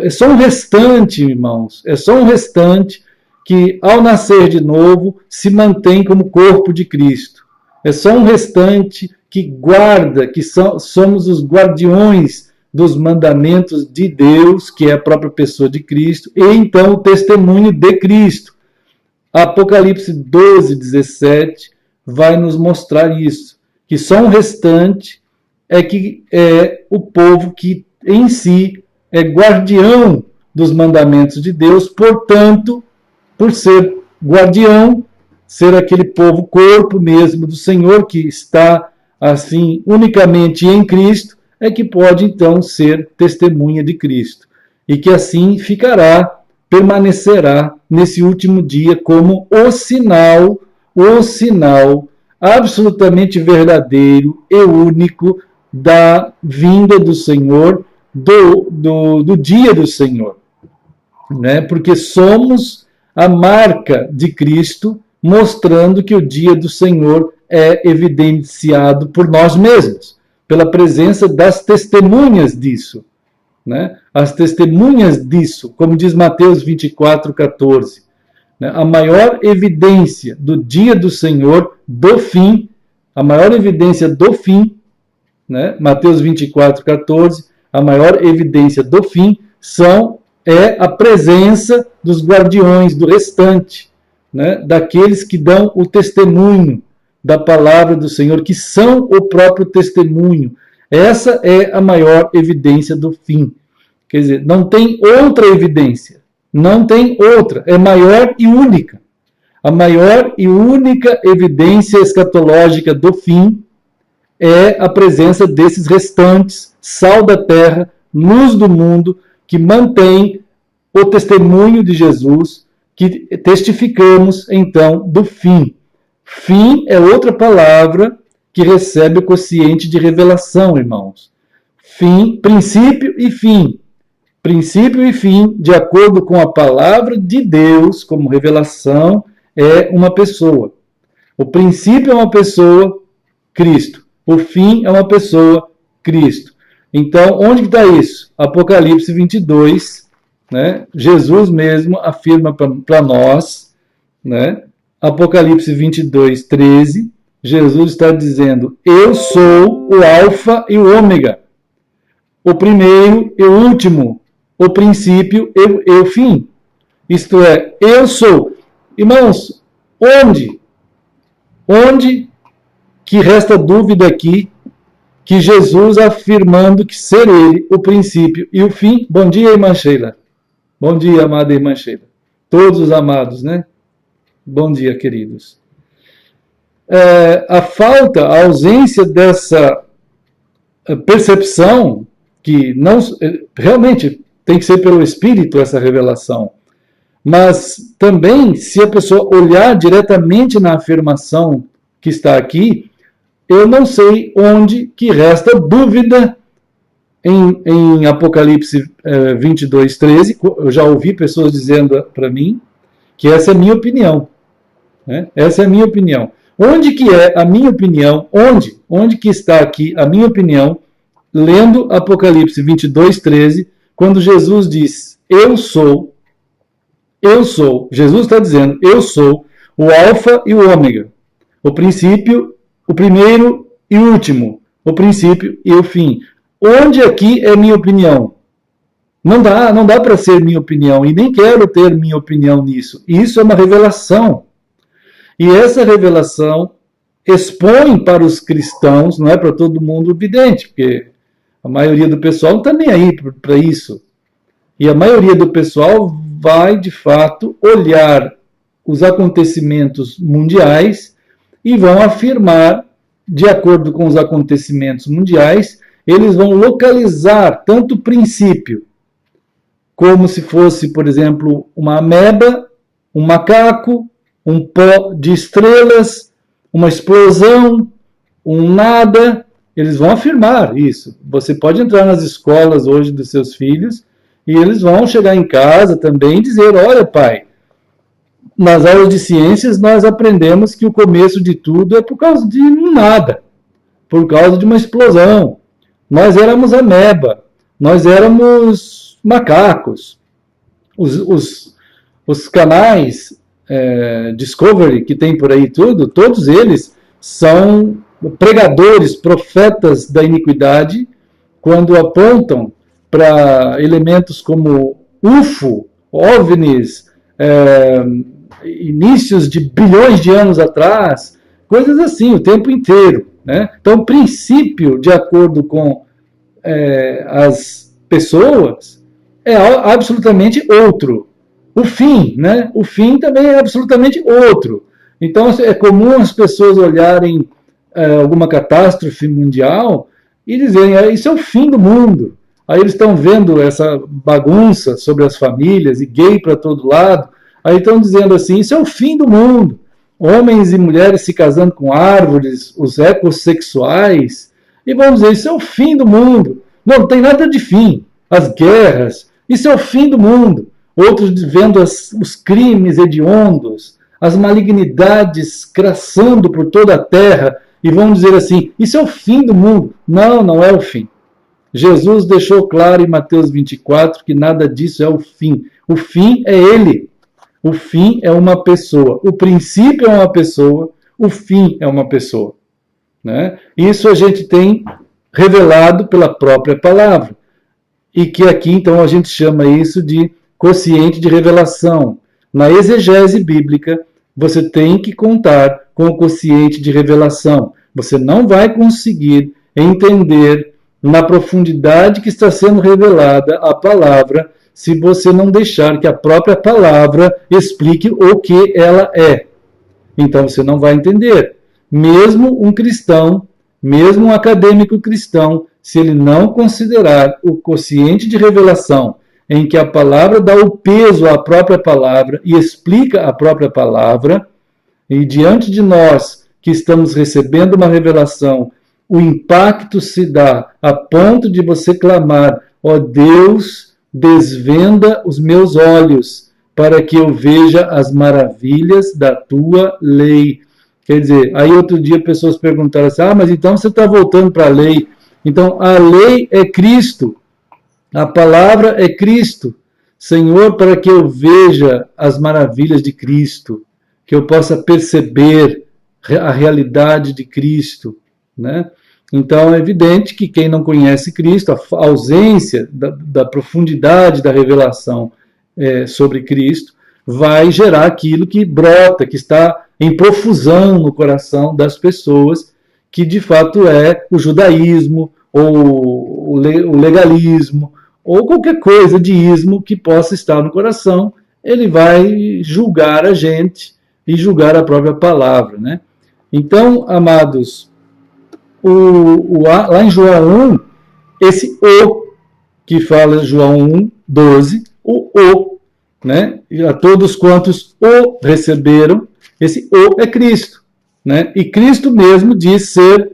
É só um restante, irmãos, é só um restante que, ao nascer de novo, se mantém como corpo de Cristo. É só um restante que guarda, que somos os guardiões dos mandamentos de Deus, que é a própria pessoa de Cristo, e então o testemunho de Cristo. Apocalipse 12, 17 vai nos mostrar isso, que só um restante que é o povo que em si é guardião dos mandamentos de Deus, portanto, por ser guardião, ser aquele povo corpo mesmo do Senhor, que está assim unicamente em Cristo, é que pode então ser testemunha de Cristo. E que assim permanecerá nesse último dia como o sinal absolutamente verdadeiro e único da vinda do Senhor, do dia do Senhor. Né? Porque somos a marca de Cristo, mostrando que o dia do Senhor é evidenciado por nós mesmos, pela presença das testemunhas disso. Né? As testemunhas disso, como diz Mateus 24, 14. Né? A maior evidência do dia do Senhor, do fim, a maior evidência do fim, né? Mateus 24, 14, a maior evidência do fim é a presença dos guardiões, do restante, né? Daqueles que dão o testemunho da palavra do Senhor, que são o próprio testemunho. Essa é a maior evidência do fim. Quer dizer, não tem outra evidência. Não tem outra. É maior e única. A maior e única evidência escatológica do fim é a presença desses restantes, sal da terra, luz do mundo, que mantém o testemunho de Jesus, que testificamos, então, do fim. Fim é outra palavra que recebe o quociente de revelação, irmãos. Fim, princípio e fim. Princípio e fim, de acordo com a palavra de Deus, como revelação, é uma pessoa. O princípio é uma pessoa, Cristo. O fim é uma pessoa, Cristo. Então, onde está isso? Apocalipse 22, né? Jesus mesmo afirma para nós, né? Apocalipse 22, 13, Jesus está dizendo: eu sou o alfa e o ômega, o primeiro e o último, o princípio e o fim. Isto é, eu sou. Irmãos, onde que resta dúvida aqui que Jesus afirmando que ser ele o princípio e o fim? Bom dia, irmã Sheila. Bom dia, amada irmã Sheila. Todos os amados, né? Bom dia, queridos. A ausência dessa percepção que não realmente tem que ser pelo Espírito essa revelação. Mas também, se a pessoa olhar diretamente na afirmação que está aqui, eu não sei onde que resta dúvida em Apocalipse 22, 13. Eu já ouvi pessoas dizendo para mim que essa é a minha opinião. Né? Essa é a minha opinião. Onde que é a minha opinião? Onde que está aqui a minha opinião, lendo Apocalipse 22, 13, quando Jesus diz, eu sou, Jesus está dizendo, eu sou o alfa e o ômega, o princípio, o primeiro e o último, o princípio e o fim. Onde aqui é minha opinião? Não dá para ser minha opinião, e nem quero ter minha opinião nisso. Isso é uma revelação. E essa revelação expõe para os cristãos, não é para todo mundo vidente, porque a maioria do pessoal não está nem aí para isso. E a maioria do pessoal vai, de fato, olhar os acontecimentos mundiais e vão afirmar, de acordo com os acontecimentos mundiais, eles vão localizar tanto o princípio, como se fosse, por exemplo, uma ameba, um macaco, um pó de estrelas, uma explosão, um nada. Eles vão afirmar isso. Você pode entrar nas escolas hoje dos seus filhos e eles vão chegar em casa também e dizer, olha, pai, nas aulas de ciências nós aprendemos que o começo de tudo é por causa de um nada, por causa de uma explosão. Nós éramos ameba, nós éramos macacos. Os canais Discovery que tem por aí tudo, todos eles são pregadores, profetas da iniquidade, quando apontam para elementos como UFO, OVNIs, inícios de bilhões de anos atrás, coisas assim, o tempo inteiro. Né? Então, o princípio, de acordo com as pessoas, é absolutamente outro. O fim, né? O fim também é absolutamente outro. Então, é comum as pessoas olharem alguma catástrofe mundial e dizerem, isso é o fim do mundo. Aí eles estão vendo essa bagunça sobre as famílias e gay para todo lado. Aí estão dizendo assim, isso é o fim do mundo. Homens e mulheres se casando com árvores, os ecossexuais. E vamos dizer, isso é o fim do mundo. Não tem nada de fim. As guerras, isso é o fim do mundo. Outros vendo os crimes hediondos, as malignidades craçando por toda a terra, e vão dizer assim, isso é o fim do mundo. Não, não é o fim. Jesus deixou claro em Mateus 24 que nada disso é o fim. O fim é Ele. O fim é uma pessoa. O princípio é uma pessoa, o fim é uma pessoa. Né? Isso a gente tem revelado pela própria palavra. E que aqui, então, a gente chama isso de quociente de revelação. Na exegese bíblica, você tem que contar com o quociente de revelação. Você não vai conseguir entender na profundidade que está sendo revelada a palavra se você não deixar que a própria palavra explique o que ela é. Então você não vai entender. Mesmo um cristão, mesmo um acadêmico cristão, se ele não considerar o quociente de revelação, em que a palavra dá o peso à própria palavra e explica a própria palavra, e diante de nós que estamos recebendo uma revelação, o impacto se dá a ponto de você clamar, ó Deus, desvenda os meus olhos, para que eu veja as maravilhas da tua lei. Quer dizer, aí outro dia pessoas perguntaram assim, mas então você está voltando para a lei. Então, a lei é Cristo, a palavra é Cristo. Senhor, para que eu veja as maravilhas de Cristo, que eu possa perceber a realidade de Cristo, né? Então, é evidente que quem não conhece Cristo, a ausência da profundidade da revelação sobre Cristo, vai gerar aquilo que brota, que está em profusão no coração das pessoas, que de fato é o judaísmo, ou o legalismo, ou qualquer coisa de ismo que possa estar no coração. Ele vai julgar a gente e julgar a própria palavra, né? Então, amados, lá em João 1, esse o que fala João 1:12, o, né? E a todos quantos o receberam, esse o é Cristo, né? E Cristo mesmo diz ser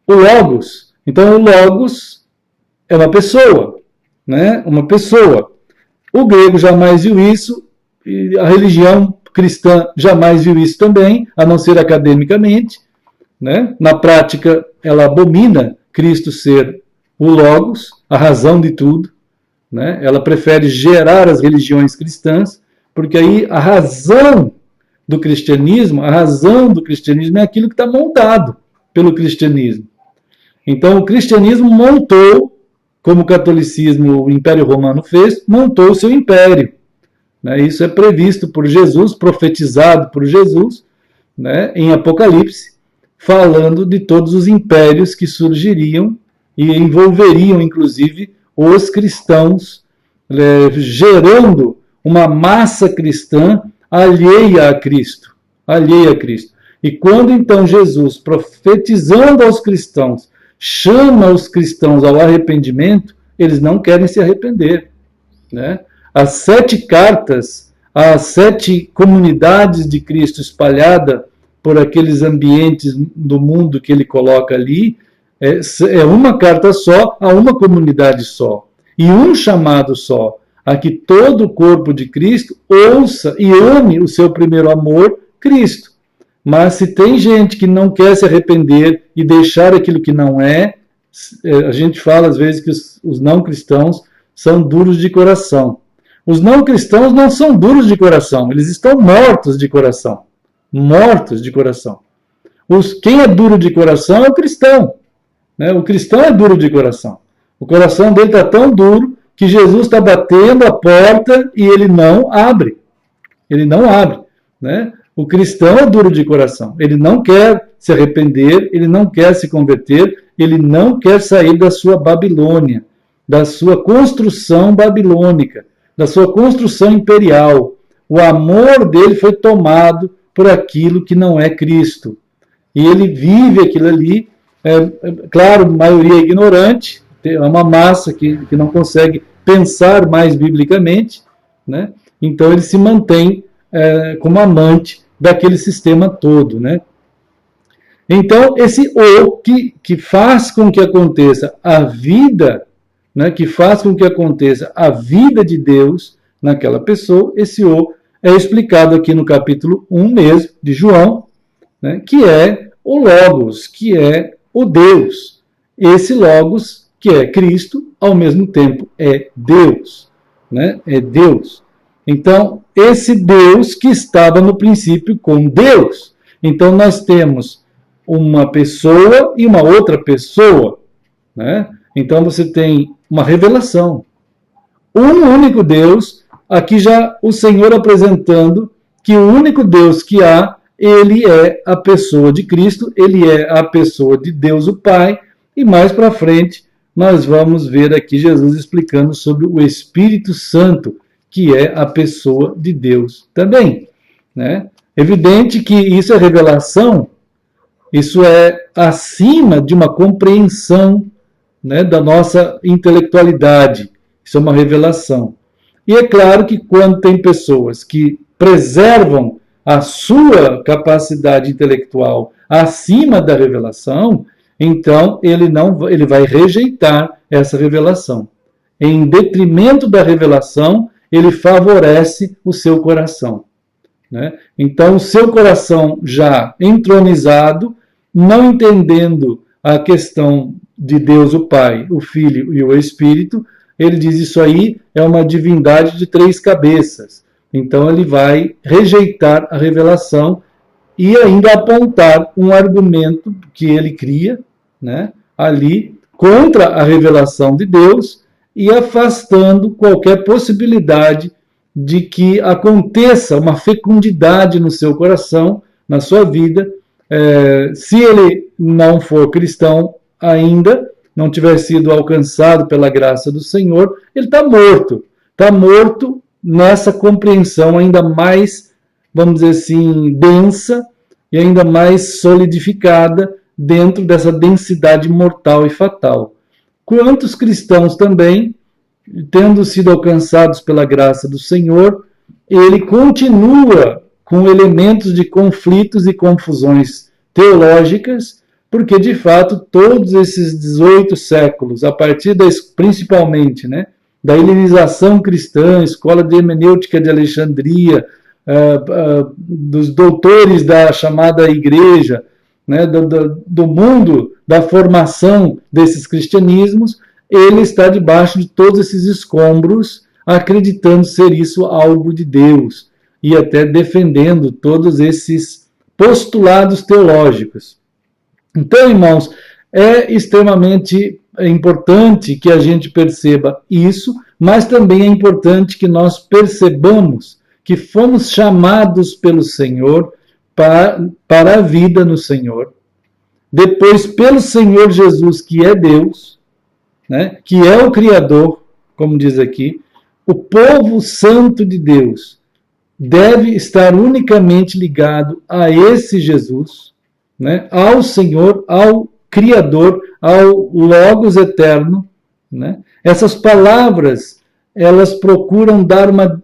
o Logos. Então, o Logos é uma pessoa, né? Uma pessoa. O grego jamais viu isso, e a religião cristã jamais viu isso também, a não ser academicamente, né? Na prática, ela abomina Cristo ser o Logos, a razão de tudo, né? Ela prefere gerar as religiões cristãs, porque aí a razão do cristianismo é aquilo que está montado pelo cristianismo. Então, o cristianismo montou, como o catolicismo, o Império Romano fez, montou o seu império. Né? Isso é previsto por Jesus, profetizado por Jesus, né, em Apocalipse, falando de todos os impérios que surgiriam e envolveriam, inclusive, os cristãos, gerando uma massa cristã alheia a Cristo. Alheia a Cristo. E quando então Jesus, profetizando aos cristãos, chama os cristãos ao arrependimento, eles não querem se arrepender. Né? As 7 cartas, as 7 comunidades de Cristo espalhadas por aqueles ambientes do mundo que ele coloca ali, é uma carta só a uma comunidade só. E um chamado só, a que todo o corpo de Cristo ouça e ame o seu primeiro amor, Cristo. Mas se tem gente que não quer se arrepender e deixar aquilo que não é, a gente fala às vezes que os não cristãos são duros de coração. Os não cristãos não são duros de coração, eles estão mortos de coração. Mortos de coração. Quem é duro de coração é o cristão. Né? O cristão é duro de coração. O coração dele está tão duro que Jesus está batendo a porta e ele não abre. Ele não abre. Né? O cristão é duro de coração. Ele não quer se arrepender, ele não quer se converter, ele não quer sair da sua Babilônia, da sua construção babilônica, da sua construção imperial. O amor dele foi tomado por aquilo que não é Cristo. E ele vive aquilo ali, claro, maioria ignorante, é uma massa que não consegue pensar mais biblicamente, né? Então ele se mantém como amante daquele sistema todo, né? Então, esse o que faz com que aconteça a vida, né, que faz com que aconteça a vida de Deus naquela pessoa, esse o é explicado aqui no capítulo 1 mesmo, de João, né, que é o Logos, que é o Deus. Esse Logos, que é Cristo, ao mesmo tempo é Deus. Né? É Deus. Então, esse Deus que estava no princípio com Deus. Então, nós temos uma pessoa e uma outra pessoa. Né? Então, você tem uma revelação. Um único Deus, aqui já o Senhor apresentando que o único Deus que há, ele é a pessoa de Cristo, ele é a pessoa de Deus o Pai, e mais para frente nós vamos ver aqui Jesus explicando sobre o Espírito Santo, que é a pessoa de Deus também. Né? Evidente que isso é revelação, isso é acima de uma compreensão, né, da nossa intelectualidade. Isso é uma revelação. E é claro que quando tem pessoas que preservam a sua capacidade intelectual acima da revelação, então ele vai rejeitar essa revelação. Em detrimento da revelação, ele favorece o seu coração. Né? Então, o seu coração já entronizado, não entendendo a questão de Deus o Pai, o Filho e o Espírito, ele diz isso aí é uma divindade de 3 cabeças. Então ele vai rejeitar a revelação e ainda apontar um argumento que ele cria, né, ali contra a revelação de Deus e afastando qualquer possibilidade de que aconteça uma fecundidade no seu coração, na sua vida, se ele não for cristão ainda, não tiver sido alcançado pela graça do Senhor, ele está morto. Está morto nessa compreensão ainda mais, vamos dizer assim, densa e ainda mais solidificada dentro dessa densidade mortal e fatal. quantos cristãos também, tendo sido alcançados pela graça do Senhor, ele continua com elementos de conflitos e confusões teológicas, porque de fato todos esses 18 séculos, a partir principalmente, né, da helenização cristã, escola de hermenêutica de Alexandria, dos doutores da chamada igreja, né, do mundo da formação desses cristianismos, ele está debaixo de todos esses escombros, acreditando ser isso algo de Deus e até defendendo todos esses postulados teológicos. Então, irmãos, é extremamente importante que a gente perceba isso, mas também é importante que nós percebamos que fomos chamados pelo Senhor para a vida no Senhor. Depois, pelo Senhor Jesus, que é Deus, né, que é o Criador, como diz aqui, o povo santo de Deus deve estar unicamente ligado a esse Jesus, né, ao Senhor, ao Criador, ao Logos eterno. Né? Essas palavras, elas procuram dar uma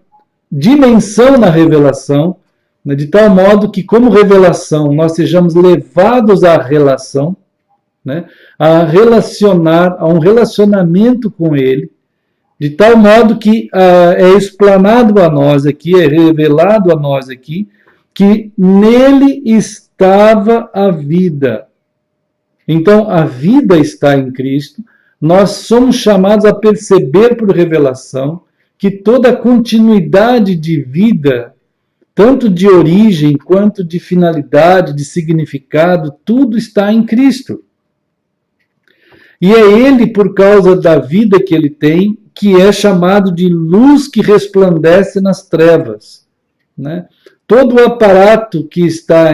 dimensão na revelação, né, de tal modo que, como revelação, nós sejamos levados à relação, né, a relacionar, a um relacionamento com Ele, de tal modo que é explanado a nós aqui, é revelado a nós aqui, que nele estava a vida. Então, a vida está em Cristo. Nós somos chamados a perceber por revelação que toda a continuidade de vida, tanto de origem quanto de finalidade, de significado, tudo está em Cristo. E é Ele, por causa da vida que Ele tem, que é chamado de luz que resplandece nas trevas. Né? Todo o aparato que está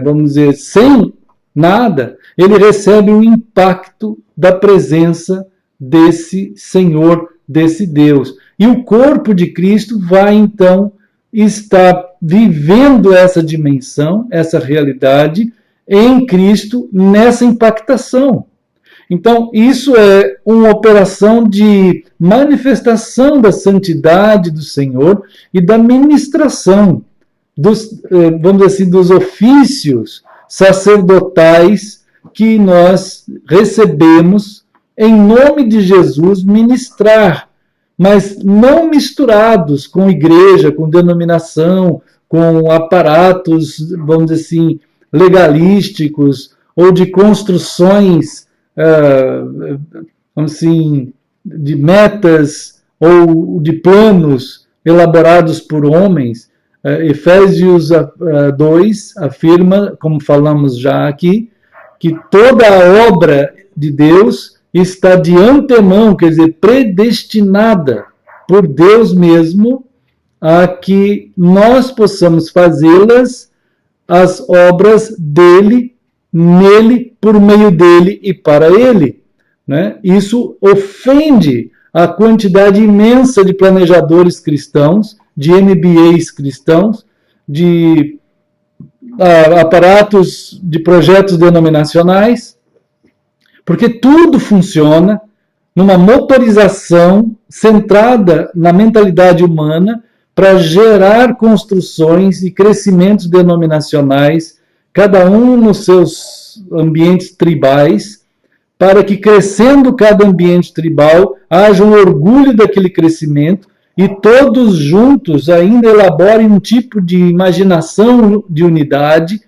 vamos dizer, sem nada, ele recebe o impacto da presença desse Senhor, desse Deus. E o corpo de Cristo vai, então, estar vivendo essa dimensão, essa realidade, em Cristo, nessa impactação. Então, isso é uma operação de manifestação da santidade do Senhor e da ministração dos, vamos dizer assim, dos ofícios sacerdotais que nós recebemos em nome de Jesus ministrar, mas não misturados com igreja, com denominação, com aparatos, vamos dizer assim, legalísticos ou de construções assim, de metas ou de planos elaborados por homens. Efésios 2 afirma, como falamos já aqui, que toda a obra de Deus está de antemão, quer dizer, predestinada por Deus mesmo, a que nós possamos fazê-las, as obras dele, nele, por meio dele e para ele. Né? Isso ofende a quantidade imensa de planejadores cristãos, de MBAs cristãos, de aparatos de projetos denominacionais, porque tudo funciona numa motorização centrada na mentalidade humana para gerar construções e crescimentos denominacionais, cada um nos seus ambientes tribais, para que, crescendo cada ambiente tribal, haja um orgulho daquele crescimento e todos juntos ainda elaborem um tipo de imaginação de unidade,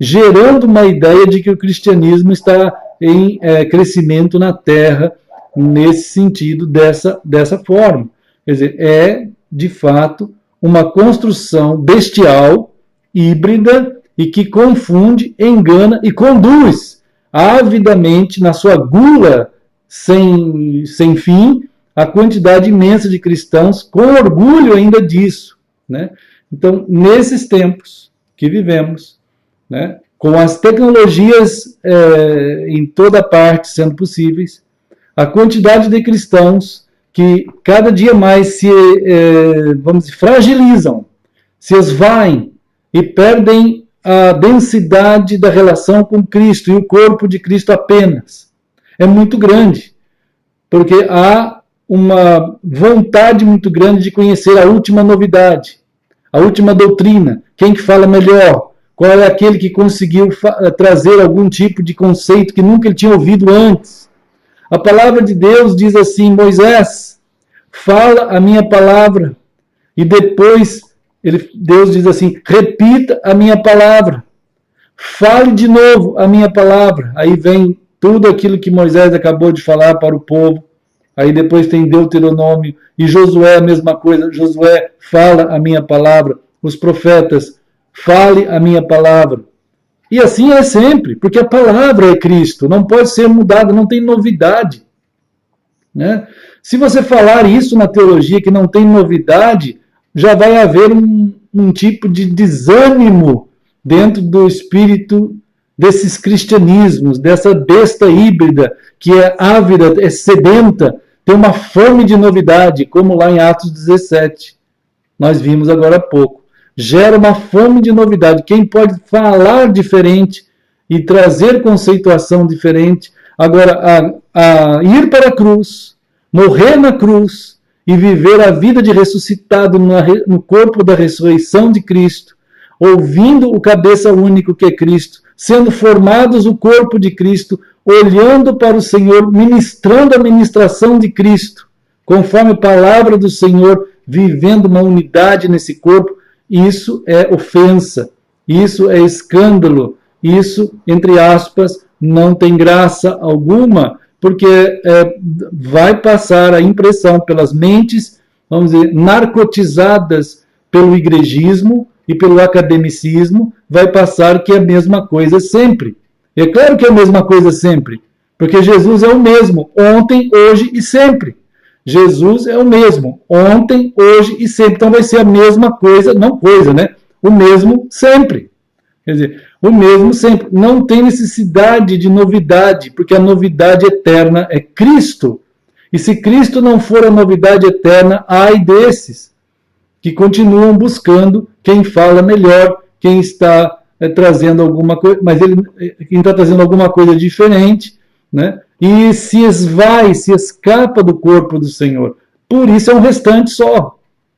gerando uma ideia de que o cristianismo está em crescimento na Terra, nesse sentido, dessa forma. Quer dizer, é, de fato, uma construção bestial, híbrida, e que confunde, engana e conduz avidamente, na sua gula sem fim, a quantidade imensa de cristãos, com orgulho ainda disso. Né? Então, nesses tempos que vivemos, né, com as tecnologias em toda parte sendo possíveis, a quantidade de cristãos que cada dia mais se fragilizam, se esvaem e perdem a densidade da relação com Cristo e o corpo de Cristo apenas. é muito grande, porque há uma vontade muito grande de conhecer a última novidade, a última doutrina, quem que fala melhor, qual é aquele que conseguiu trazer algum tipo de conceito que nunca ele tinha ouvido antes. A palavra de Deus diz assim: Moisés, fala a minha palavra. E depois Deus diz assim: repita a minha palavra. Fale de novo a minha palavra. Aí vem tudo aquilo que Moisés acabou de falar para o povo. Aí depois tem Deuteronômio e Josué a mesma coisa. Josué, fala a minha palavra. Os profetas, fale a minha palavra. E assim é sempre, porque a palavra é Cristo, não pode ser mudada, não tem novidade. Né? Se você falar isso na teologia, que não tem novidade, já vai haver um tipo de desânimo dentro do espírito desses cristianismos, dessa besta híbrida, que é ávida, é sedenta, tem uma fome de novidade, como lá em Atos 17. Nós vimos agora há pouco. Gera uma fome de novidade. Quem pode falar diferente e trazer conceituação diferente, agora a ir para a cruz, morrer na cruz e viver a vida de ressuscitado no corpo da ressurreição de Cristo, ouvindo o cabeça único que é Cristo, sendo formados o corpo de Cristo, olhando para o Senhor, ministrando a ministração de Cristo, conforme a palavra do Senhor, vivendo uma unidade nesse corpo. Isso é ofensa, isso é escândalo, isso, entre aspas, não tem graça alguma, porque vai passar a impressão pelas mentes, vamos dizer, narcotizadas pelo igrejismo e pelo academicismo, vai passar que é a mesma coisa sempre. É claro que é a mesma coisa sempre, porque Jesus é o mesmo, ontem, hoje e sempre. Jesus é o mesmo, ontem, hoje e sempre. Então vai ser a mesma coisa, não coisa, né? O mesmo sempre. Quer dizer, o mesmo sempre. Não tem necessidade de novidade, porque a novidade eterna é Cristo. E se Cristo não for a novidade eterna, ai desses que continuam buscando quem fala melhor, quem está trazendo alguma coisa, mas quem está trazendo alguma coisa diferente, né? E se esvai, se escapa do corpo do Senhor. Por isso é um restante só,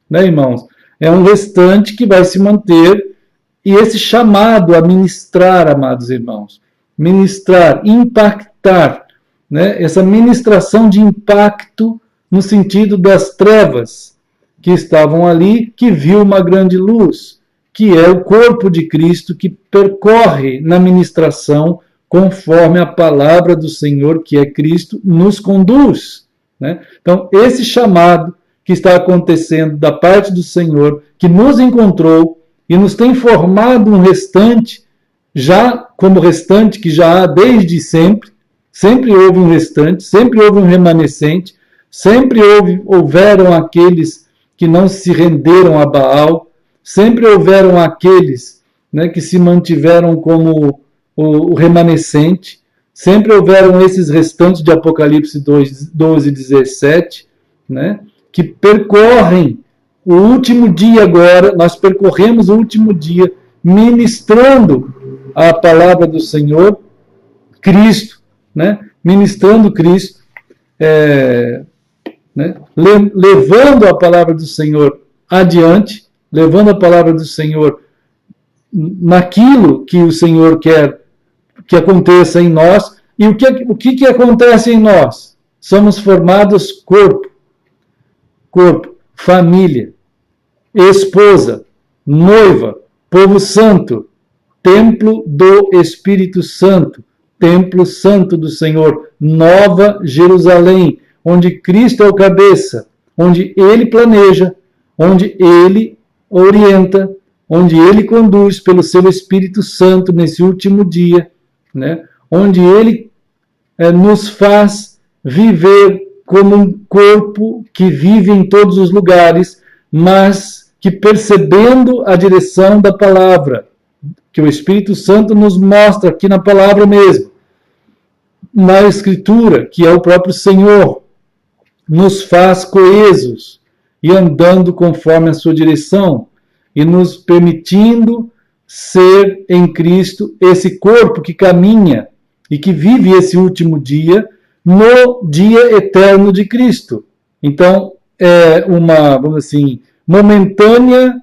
né, irmãos? É um restante que vai se manter, e esse chamado a ministrar, amados irmãos, ministrar, impactar, né? Essa ministração de impacto no sentido das trevas que estavam ali, que viu uma grande luz, que é o corpo de Cristo que percorre na ministração conforme a palavra do Senhor, que é Cristo, nos conduz. Né? Então, esse chamado que está acontecendo da parte do Senhor, que nos encontrou e nos tem formado um restante, já como restante que já há desde sempre, sempre houve um restante, sempre houve um remanescente, sempre houveram aqueles que não se renderam a Baal, sempre houveram aqueles, né, que se mantiveram como o remanescente, sempre houveram esses restantes de Apocalipse 12, 17, né, que percorrem o último dia agora, nós percorremos o último dia ministrando a palavra do Senhor, Cristo, né, ministrando Cristo, né, levando a palavra do Senhor adiante, levando a palavra do Senhor naquilo que o Senhor quer que aconteça em nós. E o que acontece em nós? Somos formados corpo, família, esposa, noiva, povo santo, templo do Espírito Santo, templo santo do Senhor, Nova Jerusalém, onde Cristo é o cabeça, onde Ele planeja, onde Ele orienta, onde Ele conduz pelo seu Espírito Santo nesse último dia, né? Onde Ele nos faz viver como um corpo que vive em todos os lugares, mas que, percebendo a direção da palavra, que o Espírito Santo nos mostra aqui na palavra mesmo, na Escritura, que é o próprio Senhor, nos faz coesos e andando conforme a sua direção, e nos permitindo ser em Cristo esse corpo que caminha e que vive esse último dia no dia eterno de Cristo. Então, é uma, vamos dizer assim, momentânea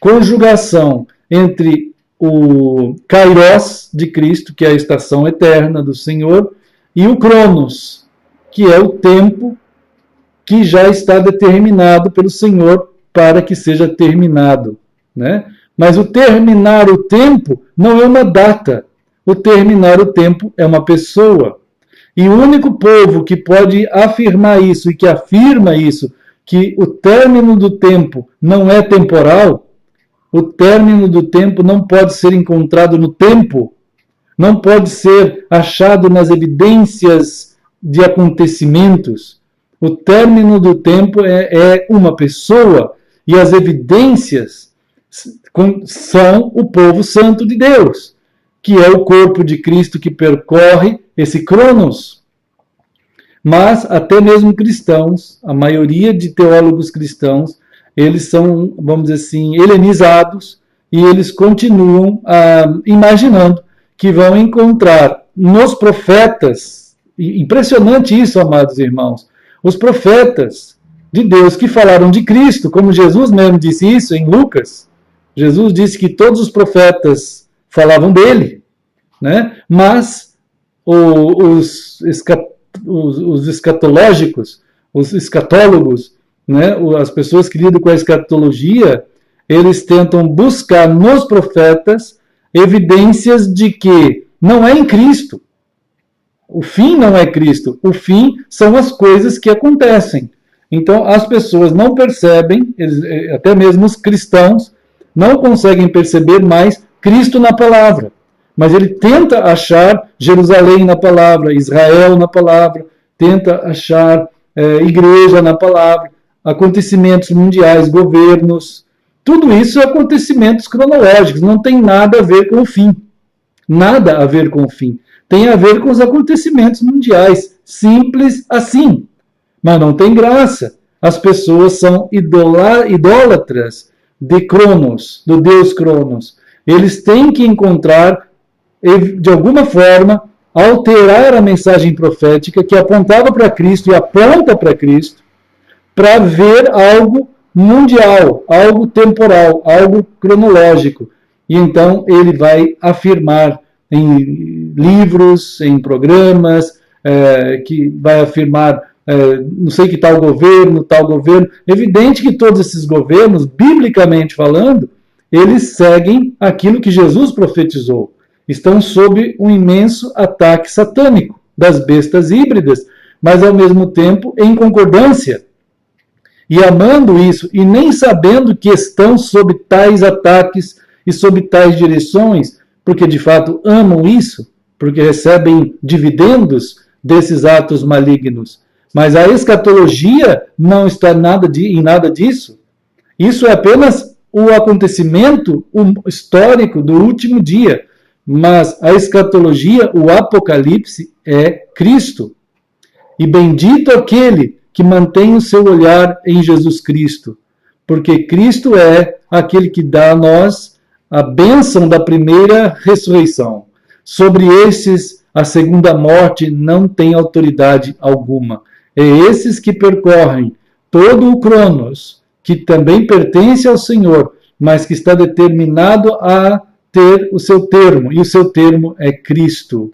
conjugação entre o Kairos de Cristo, que é a estação eterna do Senhor, e o Cronos, que é o tempo que já está determinado pelo Senhor para que seja terminado, né? Mas o terminar o tempo não é uma data. O terminar o tempo é uma pessoa. E o único povo que pode afirmar isso e que afirma isso, que o término do tempo não é temporal, o término do tempo não pode ser encontrado no tempo, não pode ser achado nas evidências de acontecimentos. O término do tempo é uma pessoa, e as evidências são o povo santo de Deus, que é o corpo de Cristo que percorre esse Cronos. Mas até mesmo cristãos, a maioria de teólogos cristãos, eles são, vamos dizer assim, helenizados, e eles continuam imaginando que vão encontrar nos profetas, impressionante isso, amados irmãos, os profetas de Deus que falaram de Cristo, como Jesus mesmo disse isso em Lucas. Jesus disse que todos os profetas falavam dele, né? Mas os escatológicos, os escatólogos, né? As pessoas que lidam com a escatologia, eles tentam buscar nos profetas evidências de que não é em Cristo. O fim não é Cristo. O fim são as coisas que acontecem. Então, as pessoas não percebem, até mesmo os cristãos, não conseguem perceber mais Cristo na palavra. Mas ele tenta achar Jerusalém na palavra, Israel na palavra, tenta achar igreja na palavra, acontecimentos mundiais, governos. Tudo isso é acontecimentos cronológicos, não tem nada a ver com o fim. Nada a ver com o fim. Tem a ver com os acontecimentos mundiais. Simples assim. Mas não tem graça. As pessoas são idólatras de Cronos, do Deus Cronos. Eles têm que encontrar, de alguma forma, alterar a mensagem profética que apontava para Cristo e aponta para Cristo, para ver algo mundial, algo temporal, algo cronológico. E então ele vai afirmar em livros, em programas, que vai afirmar, não sei que tal governo. Evidente que todos esses governos, biblicamente falando, eles seguem aquilo que Jesus profetizou. Estão sob um imenso ataque satânico das bestas híbridas, mas ao mesmo tempo em concordância. E amando isso, e nem sabendo que estão sob tais ataques e sob tais direções, porque de fato amam isso, porque recebem dividendos desses atos malignos. Mas a escatologia não está em nada disso. Isso é apenas o acontecimento histórico do último dia. Mas a escatologia, o Apocalipse, é Cristo. E bendito aquele que mantém o seu olhar em Jesus Cristo, porque Cristo é aquele que dá a nós a bênção da primeira ressurreição. Sobre esses, a segunda morte não tem autoridade alguma. É esses que percorrem todo o Cronos, que também pertence ao Senhor, mas que está determinado a ter o seu termo, e o seu termo é Cristo.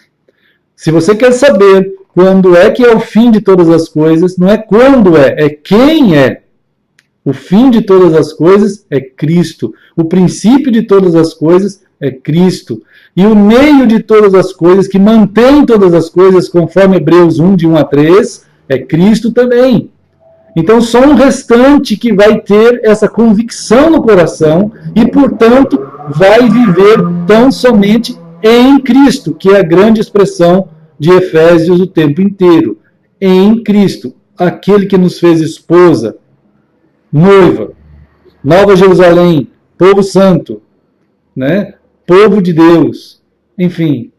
Se você quer saber quando é que é o fim de todas as coisas, não é quando é quem é. O fim de todas as coisas é Cristo. O princípio de todas as coisas é Cristo. E o meio de todas as coisas, que mantém todas as coisas, conforme Hebreus 1, de 1 a 3, é Cristo também. Então, só um restante que vai ter essa convicção no coração e, portanto, vai viver tão somente em Cristo, que é a grande expressão de Efésios o tempo inteiro. Em Cristo, aquele que nos fez esposa, noiva, Nova Jerusalém, povo santo, né? Povo de Deus, enfim,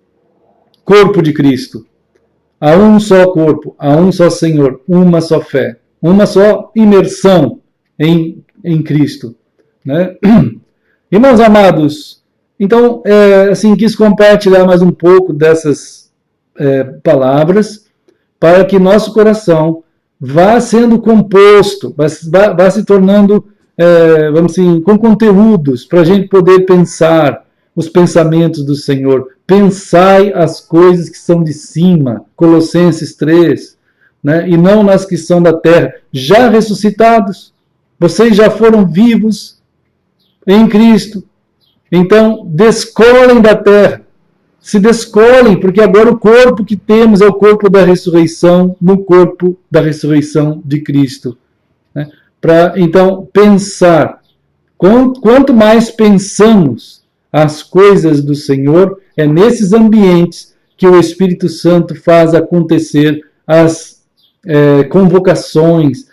corpo de Cristo. Há um só corpo, há um só Senhor, uma só fé, uma só imersão em Cristo, né? Irmãos amados, então, assim, quis compartilhar mais um pouco dessas palavras, para que nosso coração vá sendo composto, vá se tornando, vamos assim, com conteúdos, para a gente poder pensar os pensamentos do Senhor. Pensai as coisas que são de cima, Colossenses 3, né? E não nas que são da terra, já ressuscitados. Vocês já foram vivos em Cristo. Então, descolem da terra. Se descolem, porque agora o corpo que temos é o corpo da ressurreição, no corpo da ressurreição de Cristo. Né? Para, então, pensar. Quanto mais pensamos as coisas do Senhor, é nesses ambientes que o Espírito Santo faz acontecer as convocações,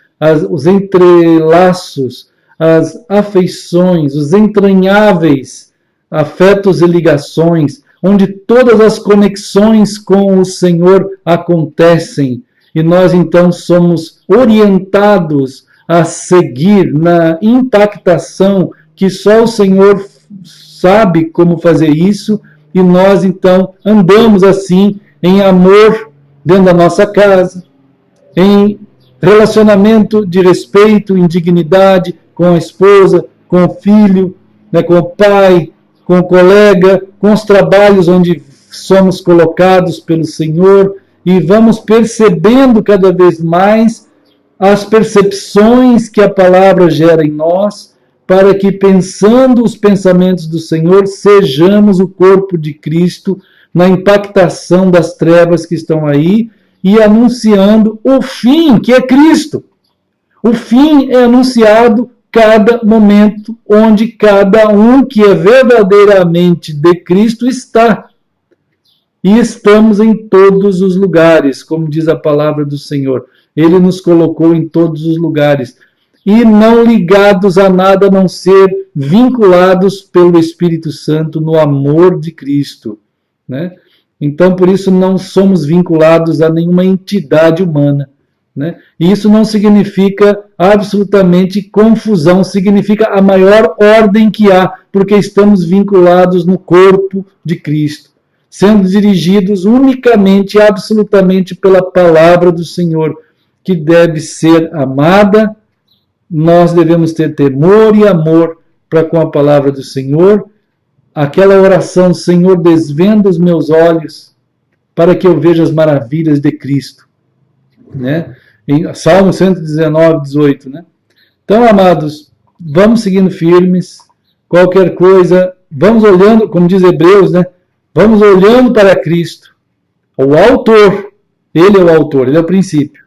os entrelaços, as afeições, os entranháveis afetos e ligações, onde todas as conexões com o Senhor acontecem, e nós então somos orientados a seguir na impactação que só o Senhor sabe como fazer isso, e nós então andamos assim em amor dentro da nossa casa, em relacionamento de respeito, em dignidade com a esposa, com o filho, né, com o pai, com o colega, com os trabalhos onde somos colocados pelo Senhor, e vamos percebendo cada vez mais as percepções que a palavra gera em nós, para que, pensando os pensamentos do Senhor, sejamos o corpo de Cristo na impactação das trevas que estão aí e anunciando o fim, que é Cristo. O fim é anunciado cada momento, onde cada um que é verdadeiramente de Cristo está. E estamos em todos os lugares, como diz a palavra do Senhor. Ele nos colocou em todos os lugares. E não ligados a nada a não ser vinculados pelo Espírito Santo no amor de Cristo. Né? Então, por isso, não somos vinculados a nenhuma entidade humana. Né? E isso não significa absolutamente confusão, significa a maior ordem que há, porque estamos vinculados no corpo de Cristo, sendo dirigidos unicamente e absolutamente pela palavra do Senhor, que deve ser amada. Nós devemos ter temor e amor para com a palavra do Senhor. Aquela oração, Senhor, desvenda os meus olhos para que eu veja as maravilhas de Cristo. Né? Em Salmo 119, 18. Né? Então, amados, vamos seguindo firmes. Qualquer coisa, vamos olhando, como diz Hebreus, né? Vamos olhando para Cristo. O autor, ele é o autor, ele é o princípio.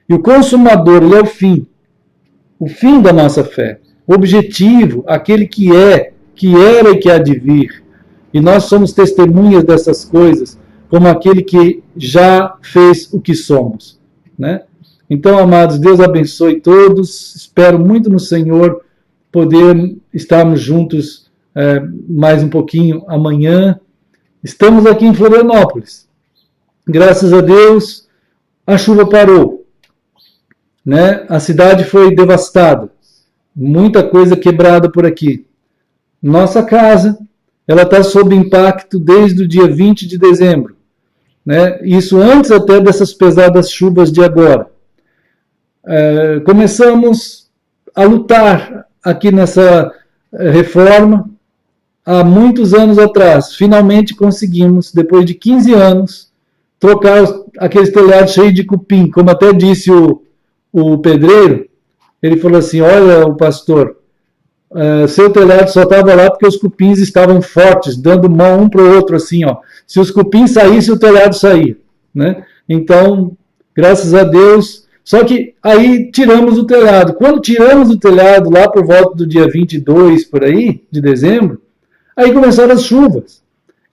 E o consumador, ele é o fim. O fim da nossa fé. O objetivo, aquele que é, que era e que há de vir. E nós somos testemunhas dessas coisas, como aquele que já fez o que somos. Né? Então, amados, Deus abençoe todos. Espero muito no Senhor poder estarmos juntos mais um pouquinho amanhã. Estamos aqui em Florianópolis. Graças a Deus, a chuva parou. Né? A cidade foi devastada. Muita coisa quebrada por aqui. Nossa casa, ela está sob impacto desde o dia 20 de dezembro. Né? Isso antes até dessas pesadas chuvas de agora. Começamos a lutar aqui nessa reforma há muitos anos atrás. Finalmente conseguimos, depois de 15 anos, trocar aqueles telhados cheios de cupim. Como até disse o pedreiro, ele falou assim, olha, o pastor, seu telhado só estava lá porque os cupins estavam fortes, dando mão um para o outro, assim, ó. Se os cupins saíssem, o telhado saía. Né? Então, graças a Deus, só que aí tiramos o telhado. Quando tiramos o telhado, lá por volta do dia 22, por aí, de dezembro, aí começaram as chuvas.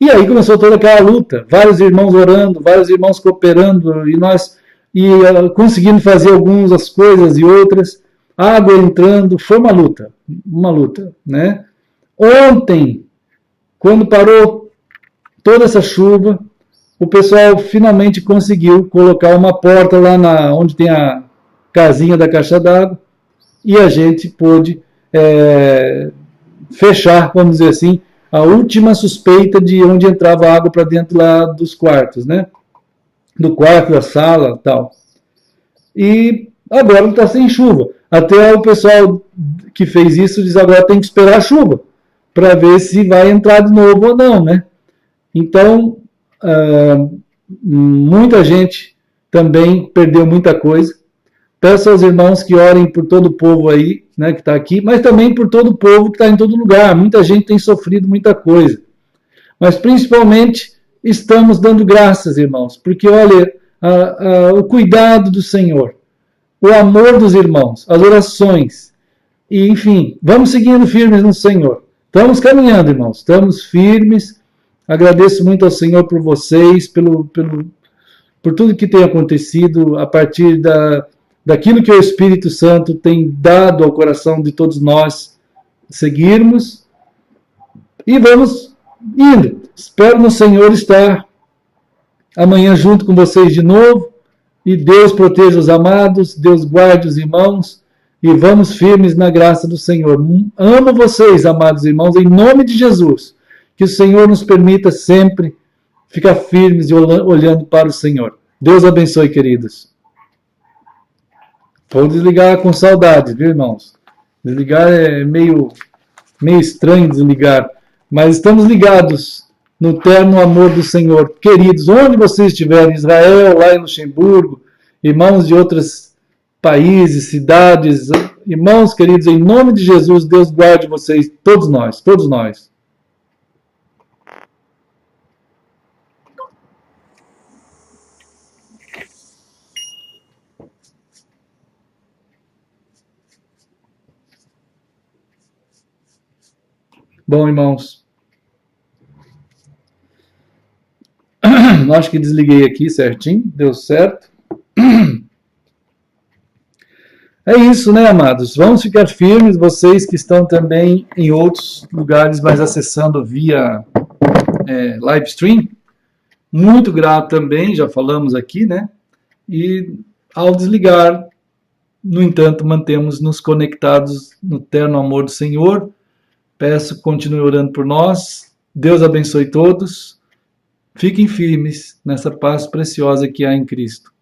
E aí começou toda aquela luta, vários irmãos orando, vários irmãos cooperando, e nós conseguindo fazer algumas coisas e outras, água entrando, foi uma luta, né? Ontem, quando parou toda essa chuva, o pessoal finalmente conseguiu colocar uma porta lá onde tem a casinha da caixa d'água, e a gente pôde fechar, vamos dizer assim, a última suspeita de onde entrava água para dentro lá dos quartos, né? do quarto, da sala, tal. E agora está sem chuva. Até o pessoal que fez isso diz agora tem que esperar a chuva para ver se vai entrar de novo ou não, né? Então, muita gente também perdeu muita coisa. Peço aos irmãos que orem por todo o povo aí, né, que está aqui, mas também por todo o povo que está em todo lugar. Muita gente tem sofrido muita coisa. Mas principalmente estamos dando graças, irmãos, porque olha, o cuidado do Senhor, o amor dos irmãos, as orações, e enfim, vamos seguindo firmes no Senhor. Estamos caminhando, irmãos, estamos firmes. Agradeço muito ao Senhor por vocês, por tudo que tem acontecido a partir daquilo que o Espírito Santo tem dado ao coração de todos nós seguirmos. E vamos indo. Espero no Senhor estar amanhã junto com vocês de novo. E Deus proteja os amados, Deus guarde os irmãos. E vamos firmes na graça do Senhor. Amo vocês, amados irmãos, em nome de Jesus. Que o Senhor nos permita sempre ficar firmes e olhando para o Senhor. Deus abençoe, queridos. Vou desligar com saudade, viu, irmãos? Desligar é meio estranho desligar, mas estamos ligados no terno amor do Senhor. Queridos, onde vocês estiverem, Israel, lá em Luxemburgo, irmãos de outros países, cidades, irmãos queridos, em nome de Jesus, Deus guarde vocês, todos nós, todos nós. Bom, irmãos, acho que desliguei aqui certinho, deu certo. É isso, né, amados? Vamos ficar firmes, vocês que estão também em outros lugares, mas acessando via live stream. Muito grato também, já falamos aqui, né? E ao desligar, no entanto, mantemos-nos conectados no terno amor do Senhor. Peço que continue orando por nós. Deus abençoe todos. Fiquem firmes nessa paz preciosa que há em Cristo.